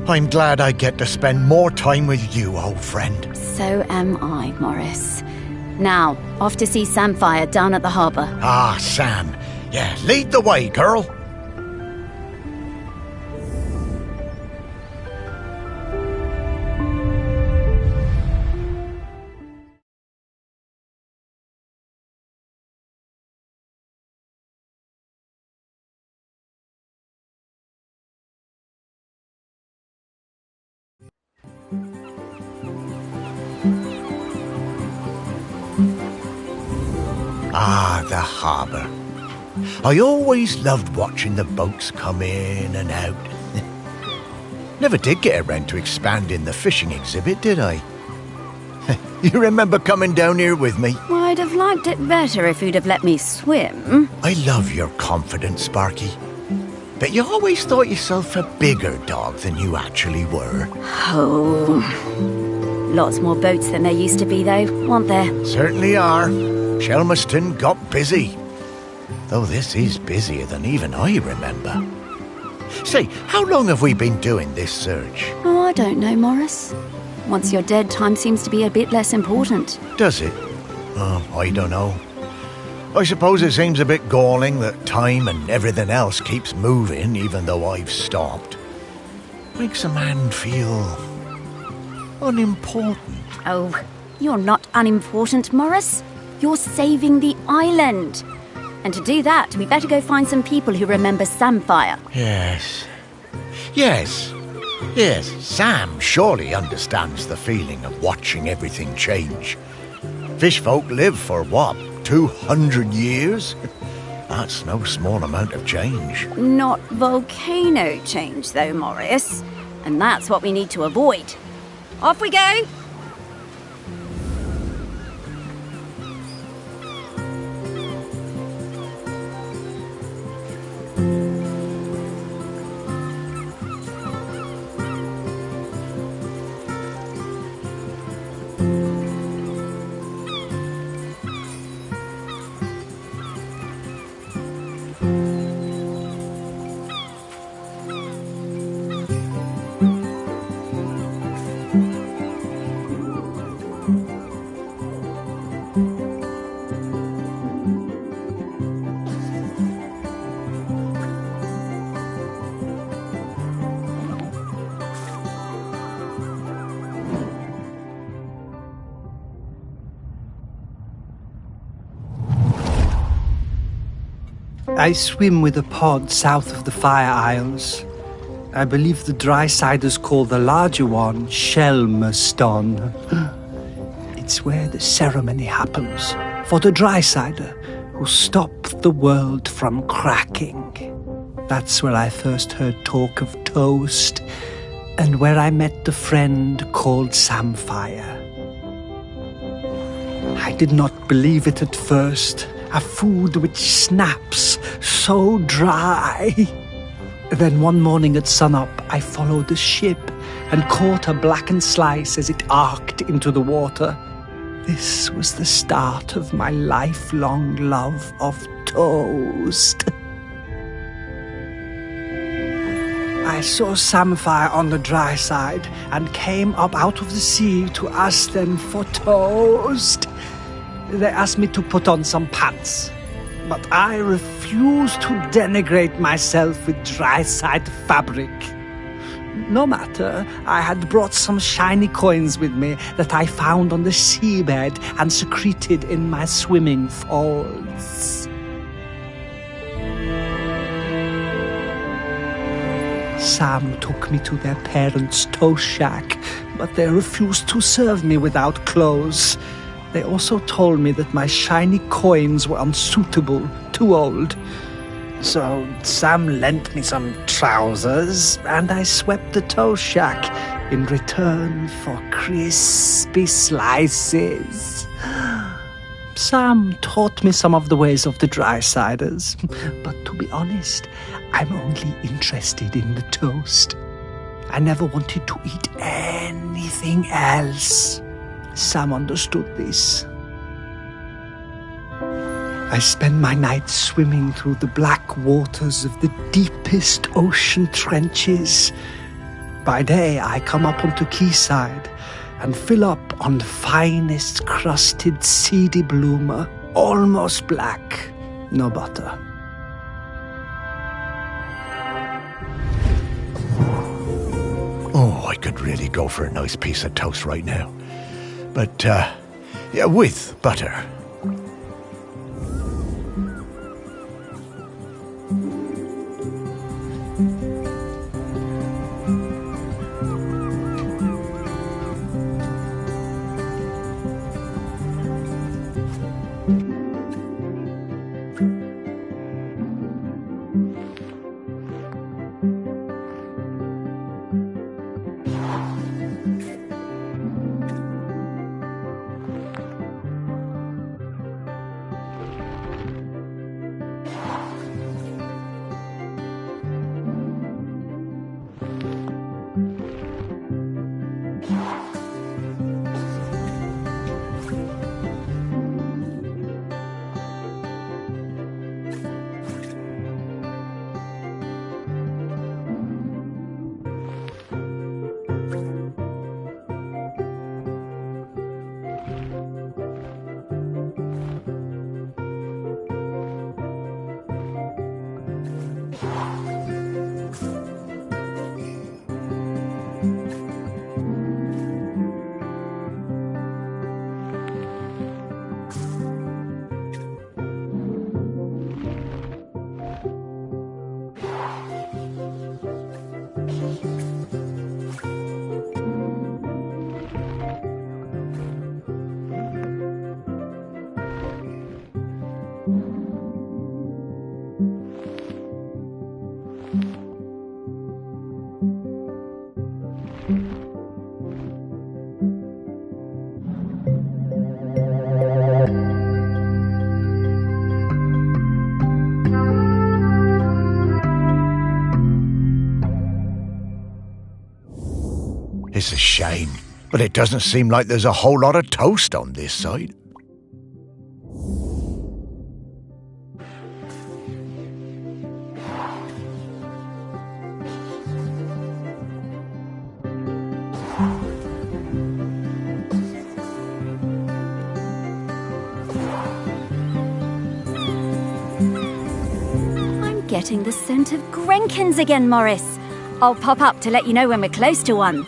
I'm glad I get to spend more time with you, old friend. So am I, Morris. Now, off to see Samfire down at the harbour. Ah, Sam. Yeah, lead the way, girl. Ah, the harbour. I always loved watching the boats come in and out. Never did get around to expanding the fishing exhibit, did I? You remember coming down here with me? Well, I'd have liked it better if you'd have let me swim. I love your confidence, Sparky. But you always thought yourself a bigger dog than you actually were. Oh. Lots more boats than there used to be, though, aren't there? Certainly are. Shelmerston got busy. Though this is busier than even I remember. Say, how long have we been doing this search? Oh, I don't know, Morris. Once you're dead, time seems to be a bit less important. Does it? Oh, I don't know. I suppose it seems a bit galling that time and everything else keeps moving even though I've stopped. Makes a man feel unimportant. Oh, you're not unimportant, Morris. You're saving the island. And to do that, we better go find some people who remember Samfire. Yes, Sam surely understands the feeling of watching everything change. Fishfolk live for, 200 years? That's no small amount of change. Not volcano change, though, Morris. And that's what we need to avoid. Off we go! I swim with a pod south of the Fire Isles. I believe the dry-siders call the larger one Shelmerston. It's where the ceremony happens for the dry-sider who stopped the world from cracking. That's where I first heard talk of toast and where I met the friend called Samfire. I did not believe it at first. A food which snaps so dry. Then one morning at sunup, I followed the ship and caught a blackened slice as it arced into the water. This was the start of my lifelong love of toast. I saw Samfire on the dry side and came up out of the sea to ask them for toast. They asked me to put on some pants, but I refused to denigrate myself with dry-side fabric. No matter, I had brought some shiny coins with me that I found on the seabed and secreted in my swimming folds. Sam took me to their parents' toast shack, but they refused to serve me without clothes. They also told me that my shiny coins were unsuitable, too old. So Sam lent me some trousers, and I swept the toast shack in return for crispy slices. Sam taught me some of the ways of the dry-siders, but to be honest, I'm only interested in the toast. I never wanted to eat anything else. Sam understood this. I spend my nights swimming through the black waters of the deepest ocean trenches. By day, I come up onto quayside and fill up on the finest crusted seedy bloomer, almost black, no butter. Oh, I could really go for a nice piece of toast right now. But, yeah, with butter. It's a shame, but it doesn't seem like there's a whole lot of toast on this side. I'm getting the scent of Grenkins again, Morris. I'll pop up to let you know when we're close to one.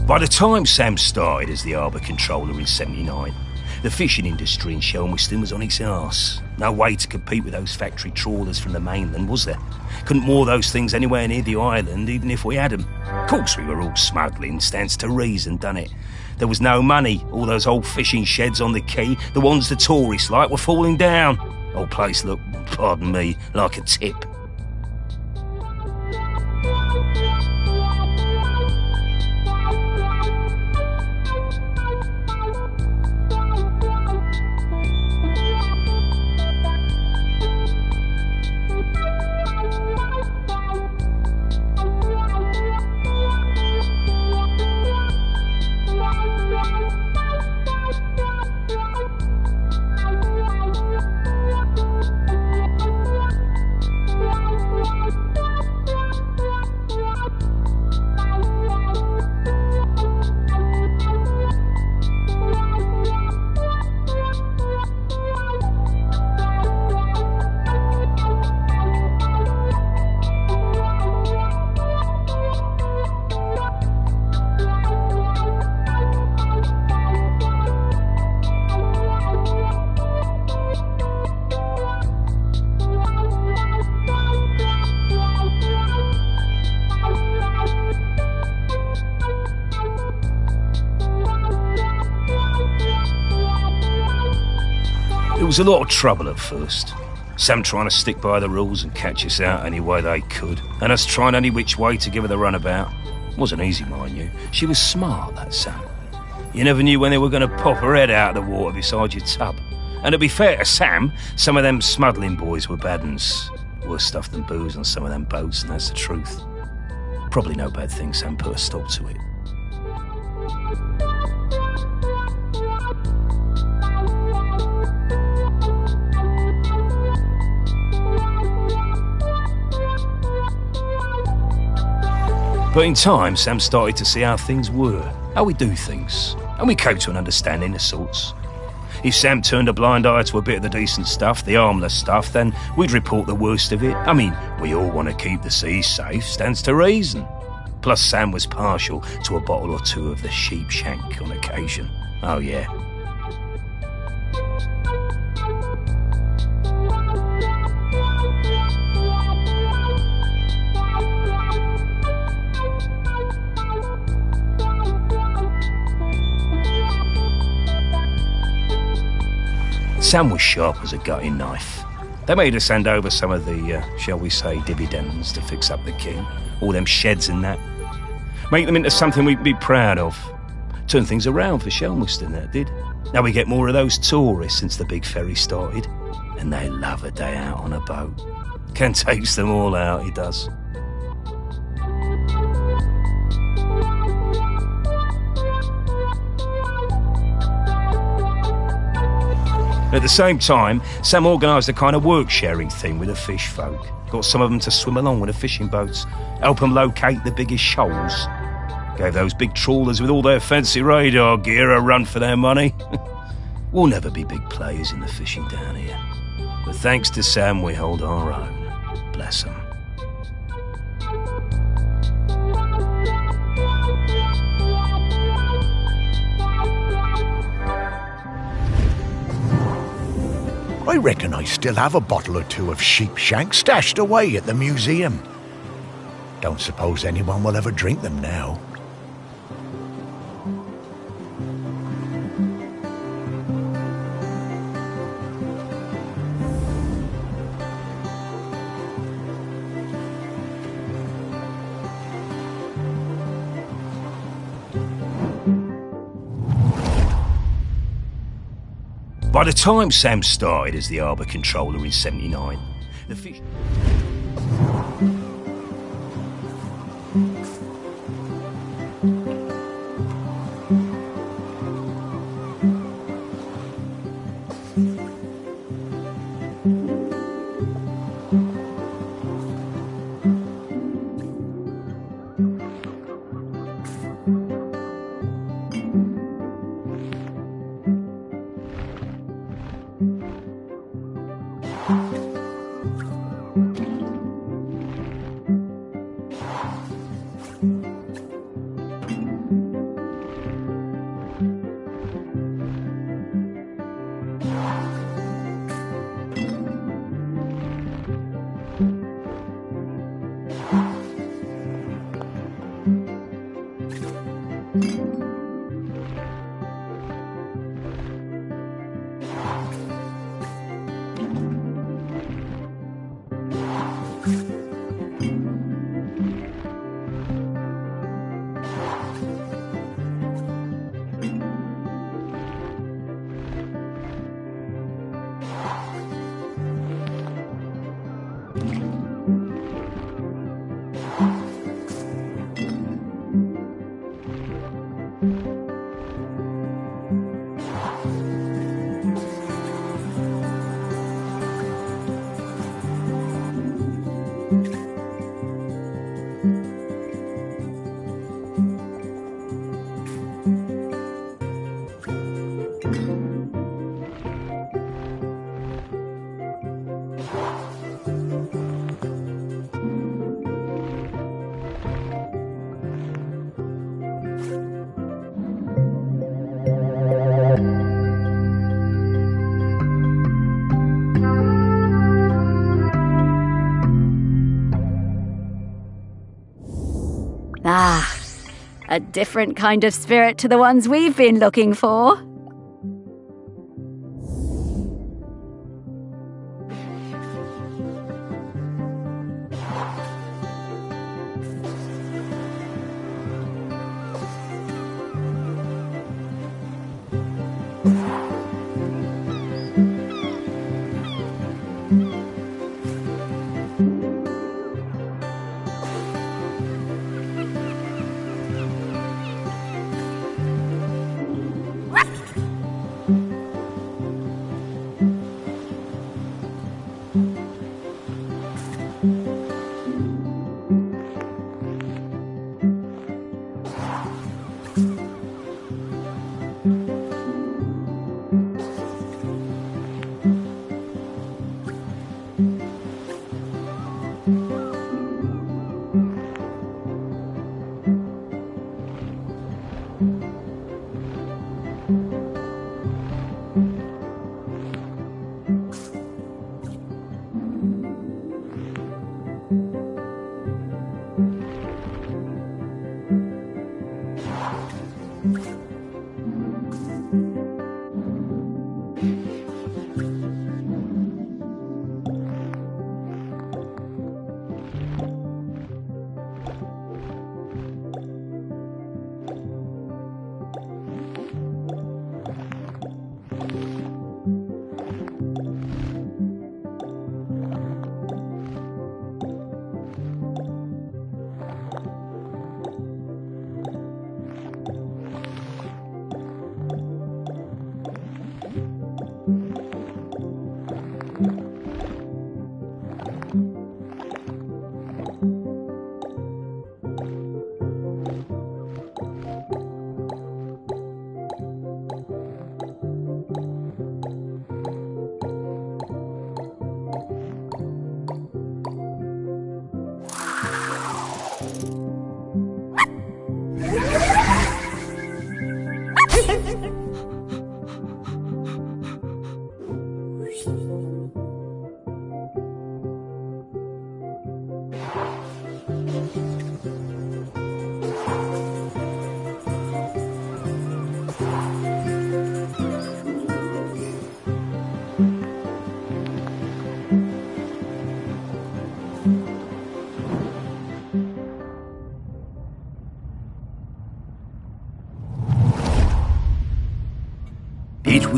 By the time Sam started as the harbour controller in '79, the fishing industry in Shelmerston was on its arse. No way to compete with those factory trawlers from the mainland, was there? Couldn't moor those things anywhere near the island, even if we had them. Of course we were all smuggling, stands to reason, done it? There was no money. All those old fishing sheds on the quay, the ones the tourists like, were falling down. Old place looked, pardon me, like a tip. It was a lot of trouble at first. Sam trying to stick by the rules and catch us out any way they could, and us trying any which way to give her the runabout. Wasn't easy, mind you. She was smart, that Sam. You never knew when they were going to pop her head out of the water beside your tub. And to be fair to Sam, some of them smuggling boys were bad uns. Worse stuff than booze on some of them boats, and that's the truth. Probably no bad thing Sam put a stop to it. But in time, Sam started to see how things were, how we do things, and we came to an understanding of sorts. If Sam turned a blind eye to a bit of the decent stuff, the harmless stuff, then we'd report the worst of it. I mean, we all want to keep the seas safe, stands to reason. Plus, Sam was partial to a bottle or two of the sheep shank on occasion. Oh, yeah. Sam was sharp as a gutting knife. They made us hand over some of the, shall we say, dividends to fix up the quay. All them sheds and that. Make them into something we'd be proud of. Turn things around for Shelmerston, that did. Now we get more of those tourists since the big ferry started. And they love a day out on a boat. Can takes them all out, he does. At the same time, Sam organised a kind of work-sharing thing with the fish folk. Got some of them to swim along with the fishing boats, help them locate the biggest shoals. Gave those big trawlers with all their fancy radar gear a run for their money. We'll never be big players in the fishing down here. But thanks to Sam, we hold our own. Bless him. I reckon I still have a bottle or two of sheep shank stashed away at the museum. Don't suppose anyone will ever drink them now. By the time Sam started as the harbour controller in '79, the fish... Ah, a different kind of spirit to the ones we've been looking for.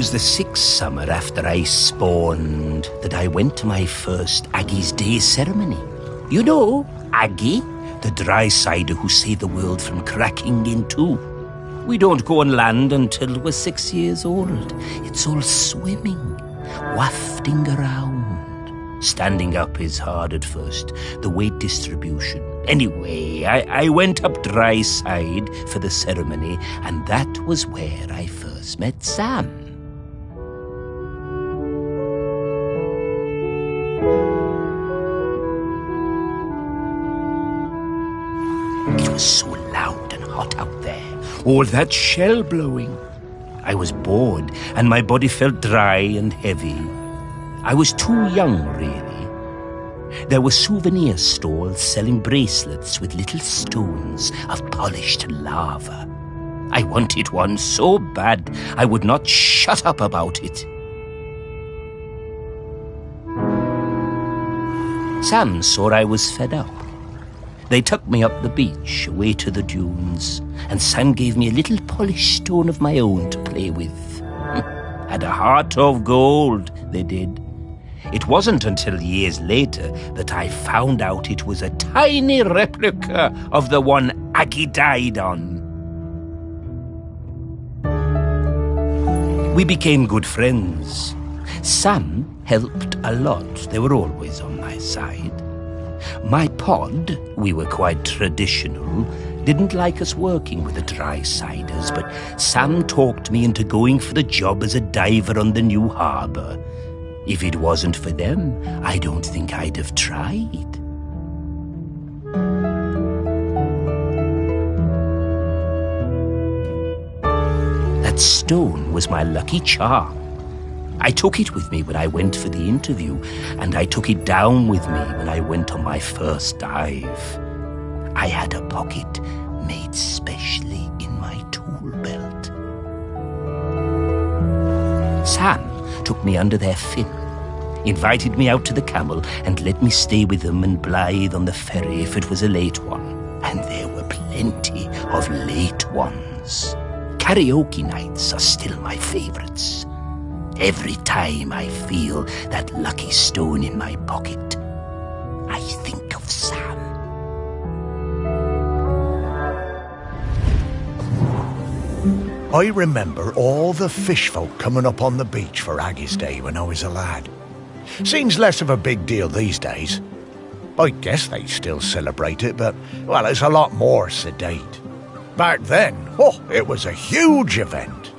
was the 6th summer after I spawned that I went to my first Aggie's Day ceremony. You know, Aggie, the dry cider who saved the world from cracking in two. We don't go on land until we're 6 years old. It's all swimming, wafting around. Standing up is hard at first, the weight distribution. Anyway, I went up dry side for the ceremony, and that was where I first met Sam. It was so loud and hot out there, all that shell blowing. I was bored, and my body felt dry and heavy. I was too young, really. There were souvenir stalls selling bracelets with little stones of polished lava. I wanted one so bad I would not shut up about it. Sam saw I was fed up. They took me up the beach, away to the dunes, and Sam gave me a little polished stone of my own to play with. Had a heart of gold, they did. It wasn't until years later that I found out it was a tiny replica of the one Aggie died on. We became good friends. Sam helped a lot. They were always on my side. My pod, we were quite traditional, didn't like us working with the dry siders, but Sam talked me into going for the job as a diver on the new harbour. If it wasn't for them, I don't think I'd have tried. That stone was my lucky charm. I took it with me when I went for the interview, and I took it down with me when I went on my first dive. I had a pocket made specially in my tool belt. Sam took me under their fin, invited me out to the Camel, and let me stay with them and Blythe on the ferry if it was a late one. And there were plenty of late ones. Karaoke nights are still my favourites. Every time I feel that lucky stone in my pocket, I think of Sam. I remember all the fish folk coming up on the beach for Aggie's Day when I was a lad. Seems less of a big deal these days. I guess they still celebrate it, but, well, it's a lot more sedate. Back then, it was a huge event.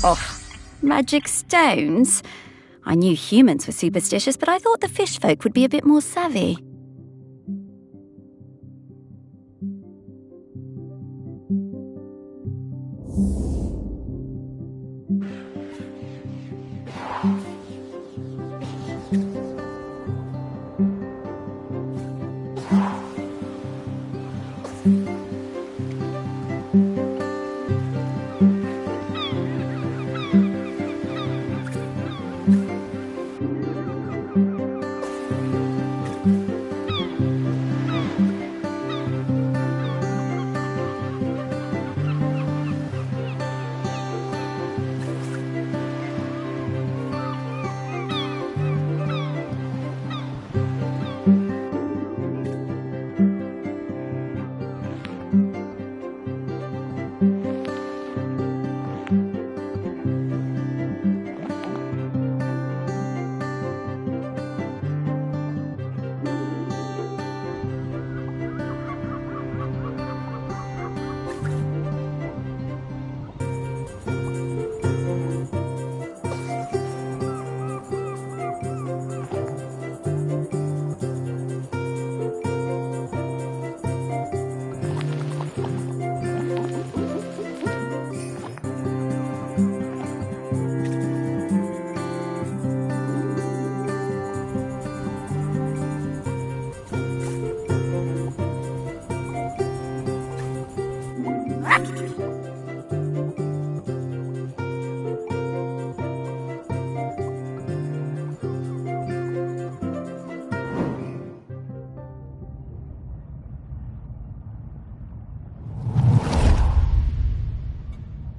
Oh, magic stones? I knew humans were superstitious, but I thought the fish folk would be a bit more savvy.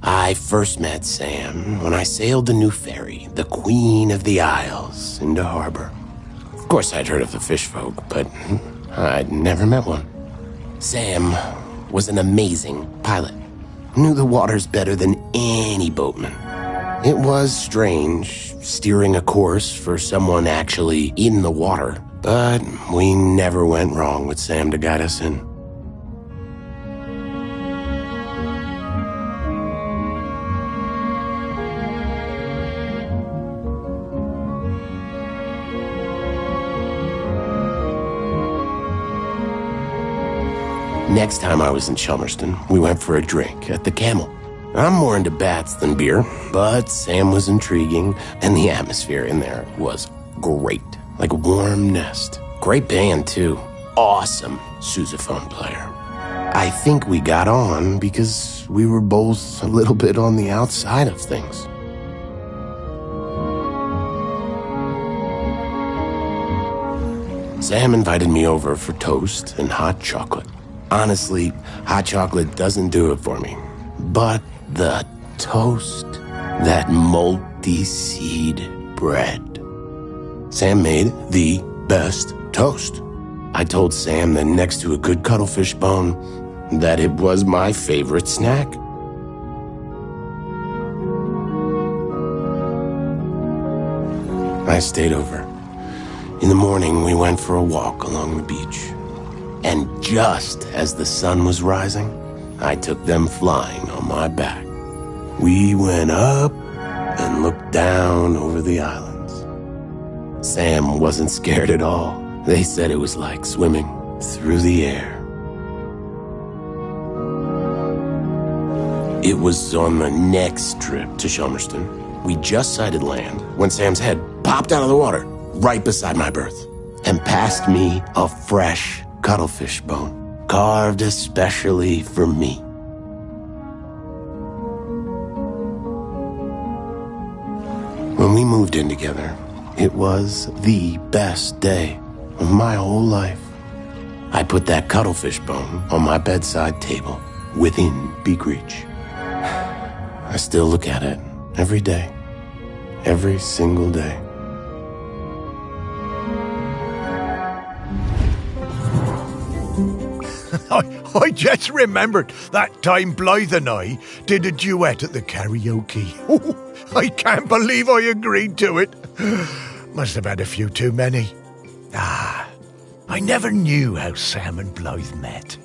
I first met Sam when I sailed the new ferry, the Queen of the Isles, into harbor. Of course, I'd heard of the fish folk, but I'd never met one. Sam was an amazing pilot. Knew the waters better than any boatman. It was strange steering a course for someone actually in the water, but we never went wrong with Sam to guide us in. Next time I was in Chelmerston, we went for a drink at the Camel. I'm more into bats than beer, but Sam was intriguing, and the atmosphere in there was great. Like a warm nest. Great band, too. Awesome sousaphone player. I think we got on because we were both a little bit on the outside of things. Sam invited me over for toast and hot chocolate. Honestly, hot chocolate doesn't do it for me. But the toast, that multi-seed bread. Sam made the best toast. I told Sam that next to a good cuttlefish bone, that it was my favorite snack. I stayed over. In the morning, we went for a walk along the beach. And just as the sun was rising, I took them flying on my back. We went up and looked down over the islands. Sam wasn't scared at all. They said it was like swimming through the air. It was on the next trip to Chelmerston. We just sighted land when Sam's head popped out of the water right beside my berth and passed me a fresh cuttlefish bone, carved especially for me. When we moved in together, it was the best day of my whole life. I put that cuttlefish bone on my bedside table within beak reach. I still look at it every day, every single day. I just remembered that time Blythe and I did a duet at the karaoke. I can't believe I agreed to it. Must have had a few too many. I never knew how Sam and Blythe met.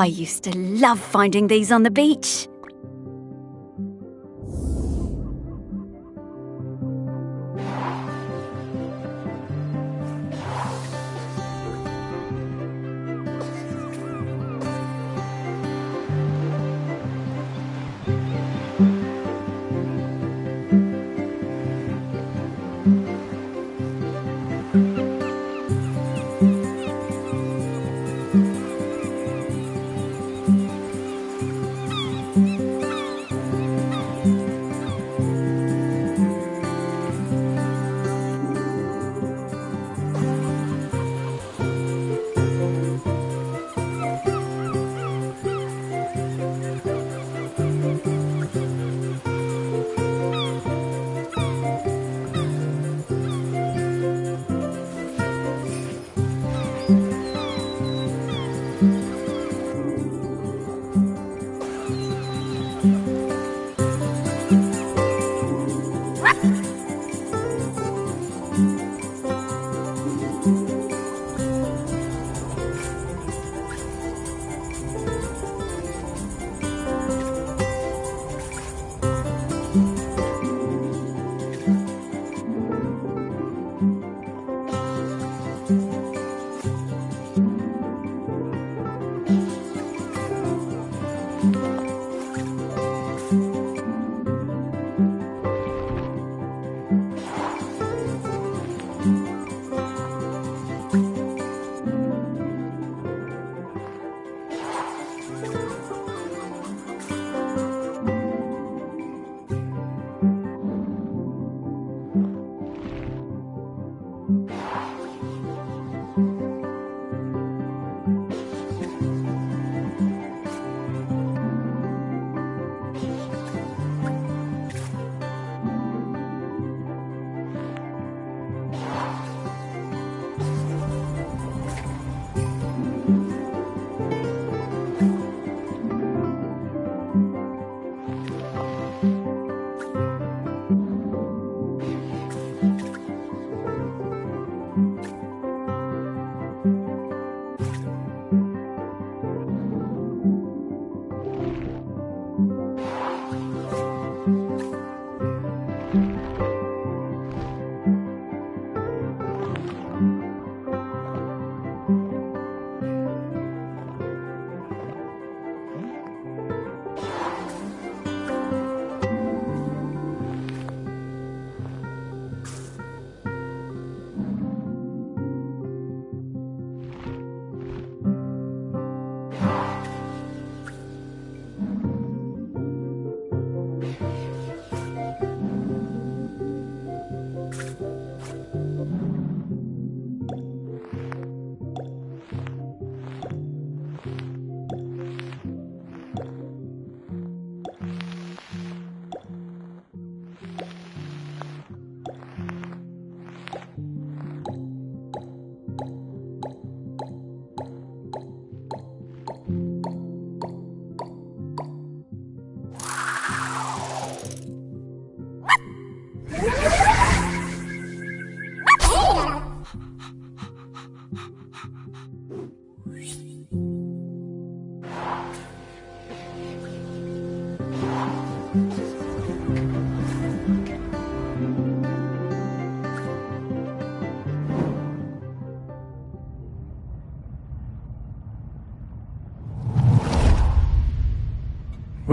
I used to love finding these on the beach.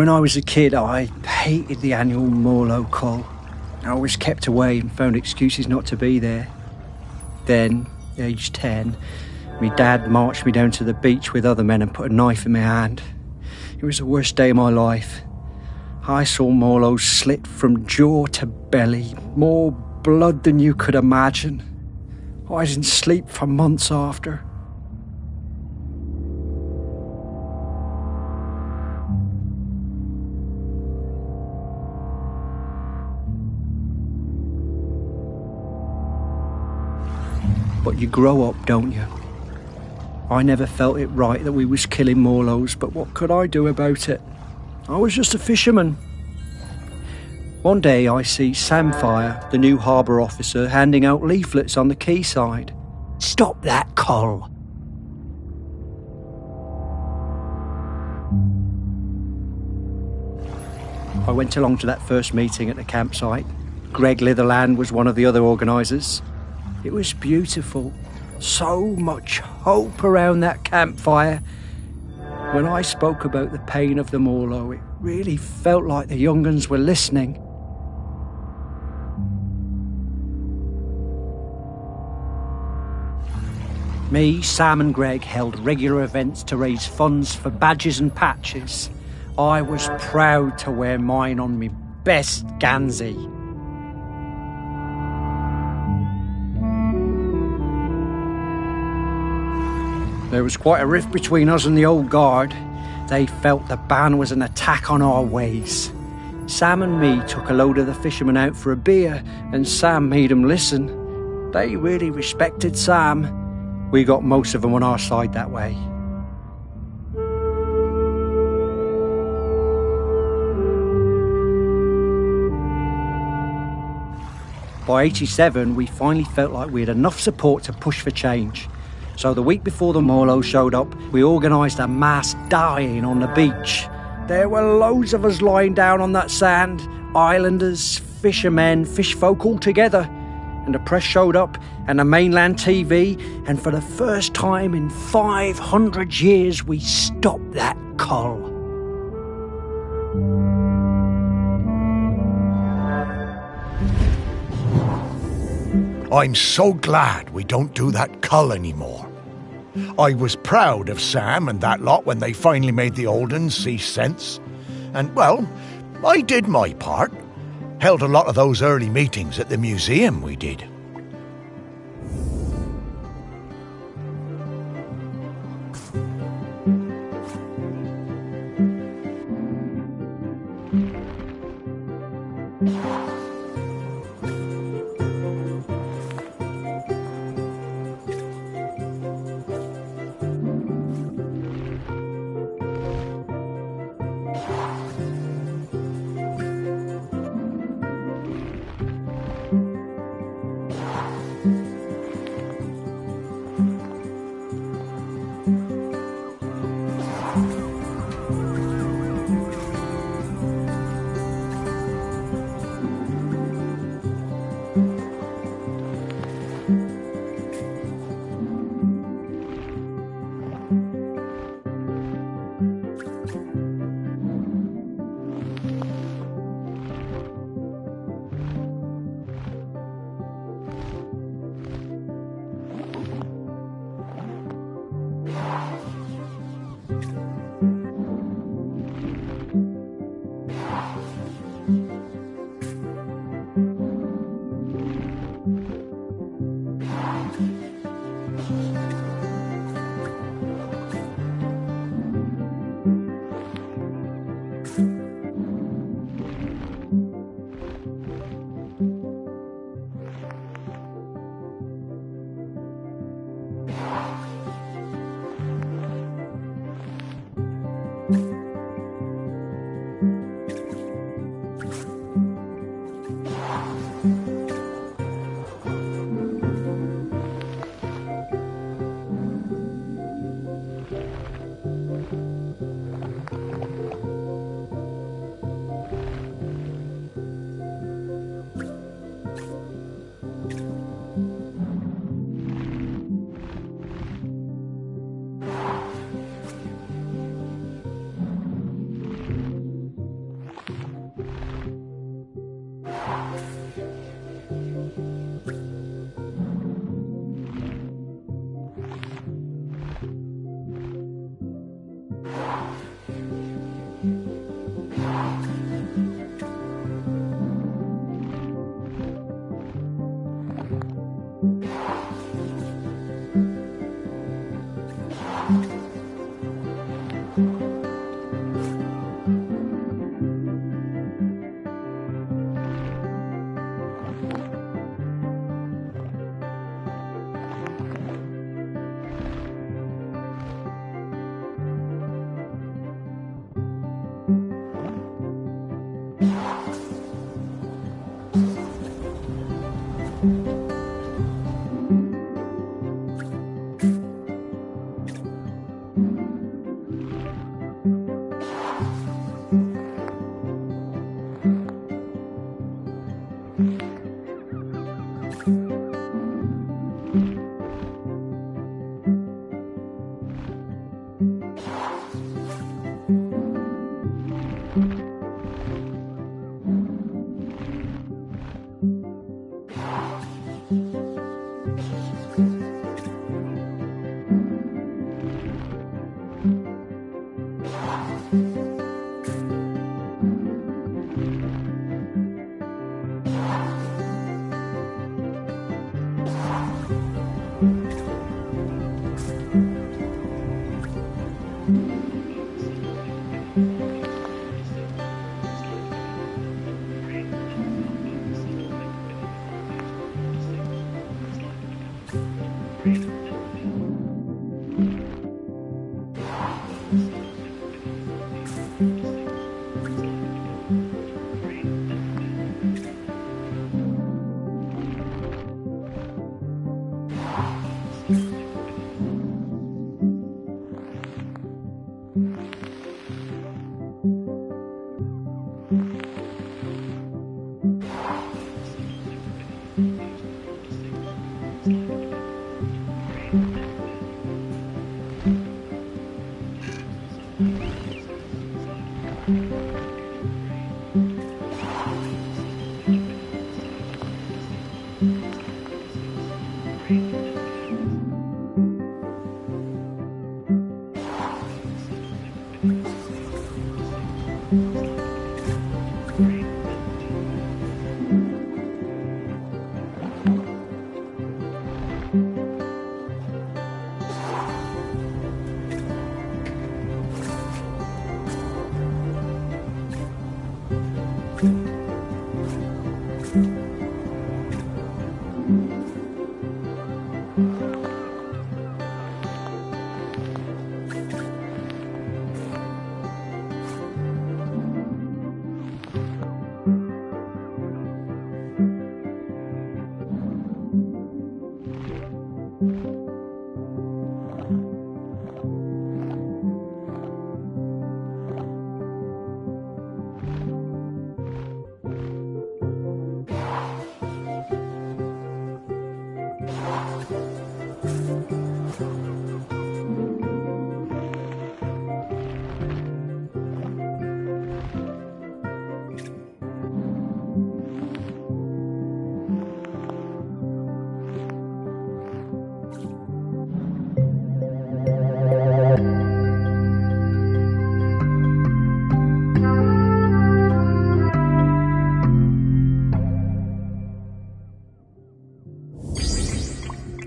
When I was a kid, I hated the annual Morlow call. I was kept away and found excuses not to be there. Then, aged 10, my dad marched me down to the beach with other men and put a knife in my hand. It was the worst day of my life. I saw Morlow slit from jaw to belly, more blood than you could imagine. I didn't sleep for months after. But you grow up, don't you? I never felt it right that we was killing Morlows, but what could I do about it? I was just a fisherman. One day I see Samfire, the new harbour officer, handing out leaflets on the quayside. Stop that, Col. I went along to that first meeting at the campsite. Greg Litherland was one of the other organisers. It was beautiful. So much hope around that campfire. When I spoke about the pain of them all, though, it really felt like the young uns were listening. Me, Sam and Greg held regular events to raise funds for badges and patches. I was proud to wear mine on me best Gansey. There was quite a rift between us and the old guard. They felt the ban was an attack on our ways. Sam and me took a load of the fishermen out for a beer, and Sam made them listen. They really respected Sam. We got most of them on our side that way. By 87, we finally felt like we had enough support to push for change. So the week before the Morlow showed up, we organised a mass dying on the beach. There were loads of us lying down on that sand, islanders, fishermen, fishfolk all together. And the press showed up, and the mainland TV, and for the first time in 500 years, we stopped that cull. I'm so glad we don't do that cull anymore. I was proud of Sam and that lot when they finally made the old uns see sense. And, well, I did my part. Held a lot of those early meetings at the museum, we did.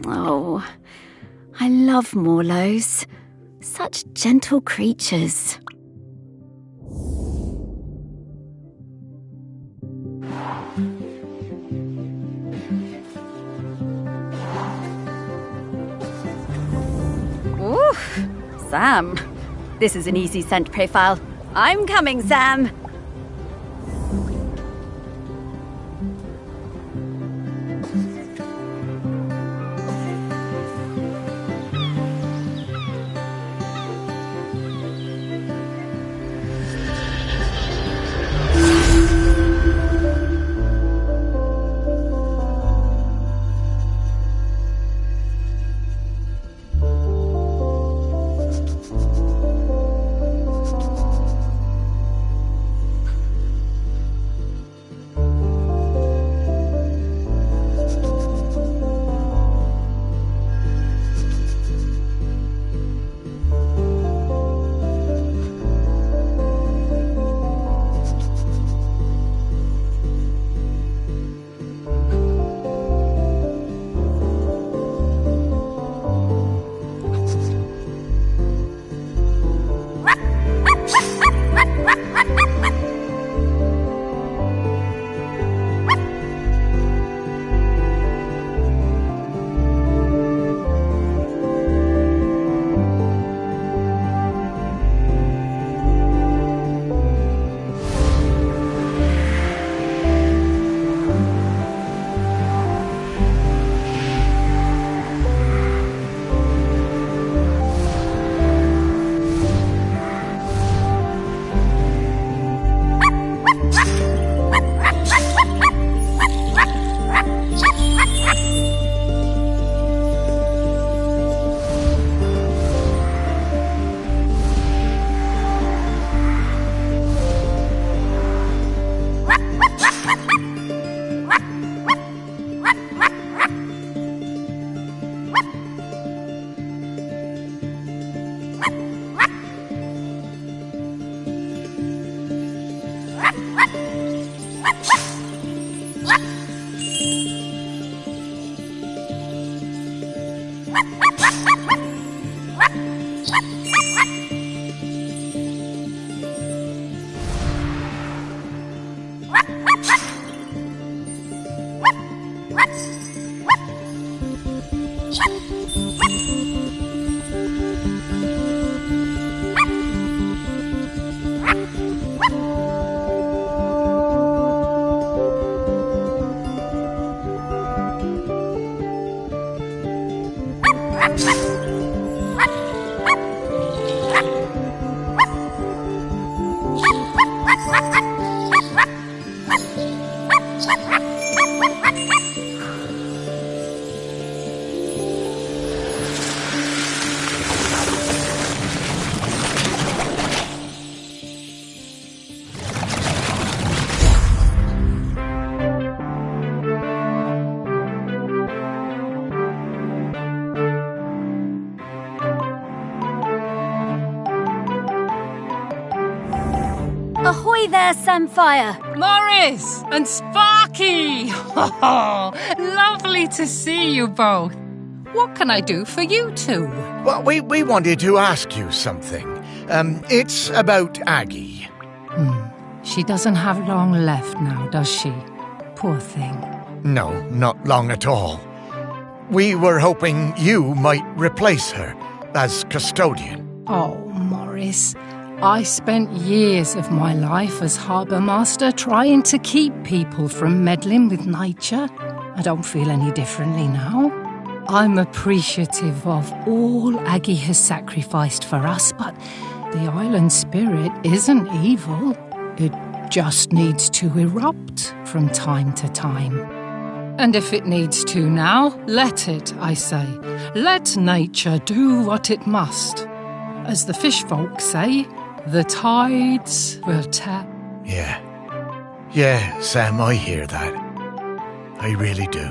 Oh, I love Morlos. Such gentle creatures. Oof, Sam. This is an easy scent profile. I'm coming, Sam. Ahoy there, Samfire! Morris and Sparky! Lovely to see you both. What can I do for you two? Well, we wanted to ask you something. It's about Aggie. She doesn't have long left now, does she? poor thing. No, not long at all. We were hoping you might replace her as custodian. Oh, Morris, I spent years of my life as harbour master trying to keep people from meddling with nature. I don't feel any differently now. I'm appreciative of all Aggie has sacrificed for us, but the island spirit isn't evil. It just needs to erupt from time to time. And if it needs to now, let it, I say. Let nature do what it must. As the fish folk say, the tides will tap. Yeah, Sam, I hear that. I really do.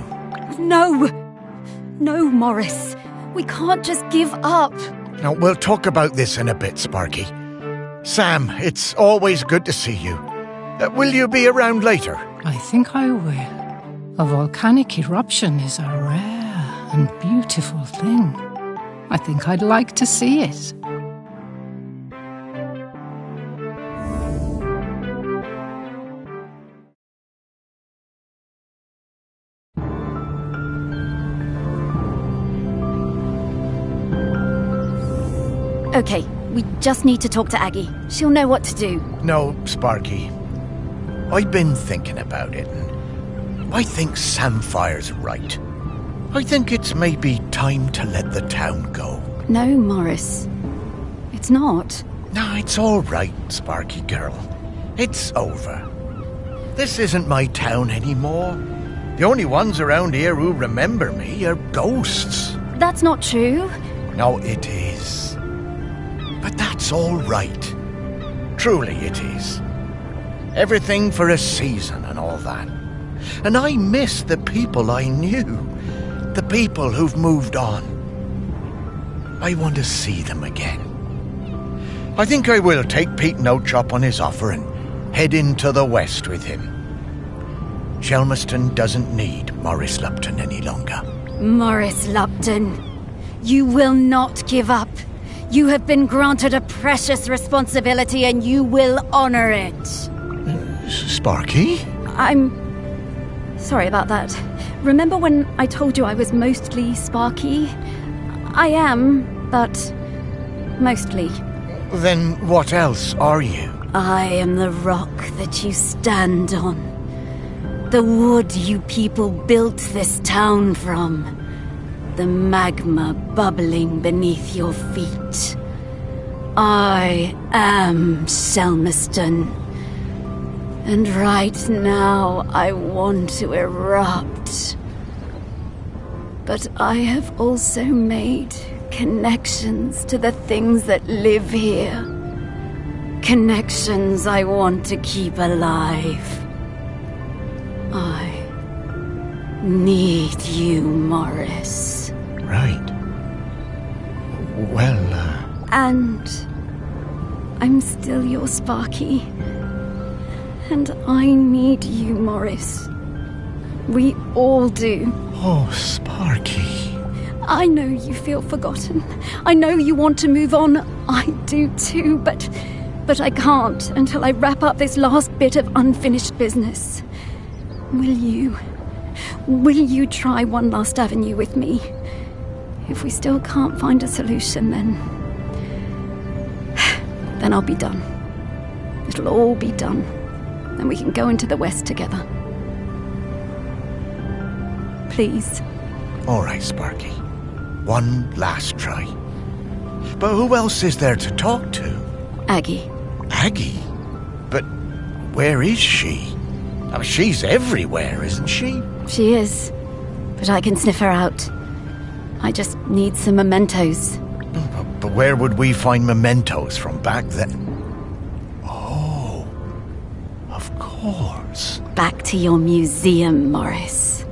No, Morris. We can't just give up. Now, we'll talk about this in a bit, Sparky. Sam, it's always good to see you. Will you be around later? I think I will. A volcanic eruption is a rare and beautiful thing. I think I'd like to see it. Okay, we just need to talk to Aggie. She'll know what to do. No, Sparky. I've been thinking about it, and I think Samfire's right. I think it's maybe time to let the town go. No, Morris. It's not. No, it's all right, Sparky girl. It's over. This isn't my town anymore. The only ones around here who remember me are ghosts. That's not true. No, it is. But that's all right. Truly it is. Everything for a season and all that. And I miss the people I knew. The people who've moved on. I want to see them again. I think I will take Pete Nochop on his offer and head into the west with him. Shelmerston doesn't need Morris Lupton any longer. Morris Lupton, you will not give up. You have been granted a precious responsibility and you will honor it. Sparky? I'm sorry about that. Remember when I told you I was mostly Sparky? I am, but mostly. Then what else are you? I am the rock that you stand on. The wood you people built this town from. The magma bubbling beneath your feet. I am Shelmerston. And right now I want to erupt. But I have also made connections to the things that live here. Connections I want to keep alive. I need you, Morris. Right. Well, And I'm still your Sparky. And I need you, Morris. We all do. Oh, Sparky. I know you feel forgotten. I know you want to move on. I do too, but I can't until I wrap up this last bit of unfinished business. Will you try one last avenue with me? If we still can't find a solution, then I'll be done. It'll all be done. And we can go into the West together. Please. All right, Sparky. One last try. But who else is there to talk to? Aggie. Aggie? But where is she? Oh, she's everywhere, isn't she? She is. But I can sniff her out. I just need some mementos. But where would we find mementos from back then? Oh, of course. Back to your museum, Morris.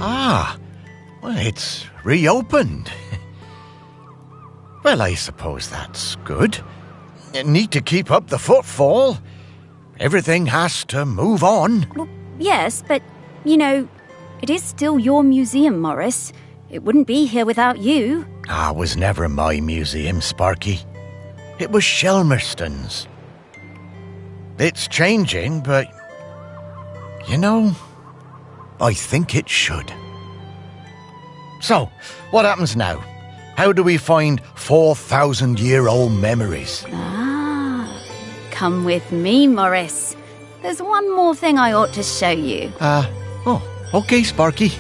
Ah, well, it's reopened. Well, I suppose that's good. You need to keep up the footfall. Everything has to move on. Well, yes, but, you know, it is still your museum, Morris. It wouldn't be here without you. It was never my museum, Sparky. It was Shelmerston's. It's changing, but, you know, I think it should. So, what happens now? How do we find 4,000-year-old memories? Come with me, Morris. There's one more thing I ought to show you. Okay, Sparky.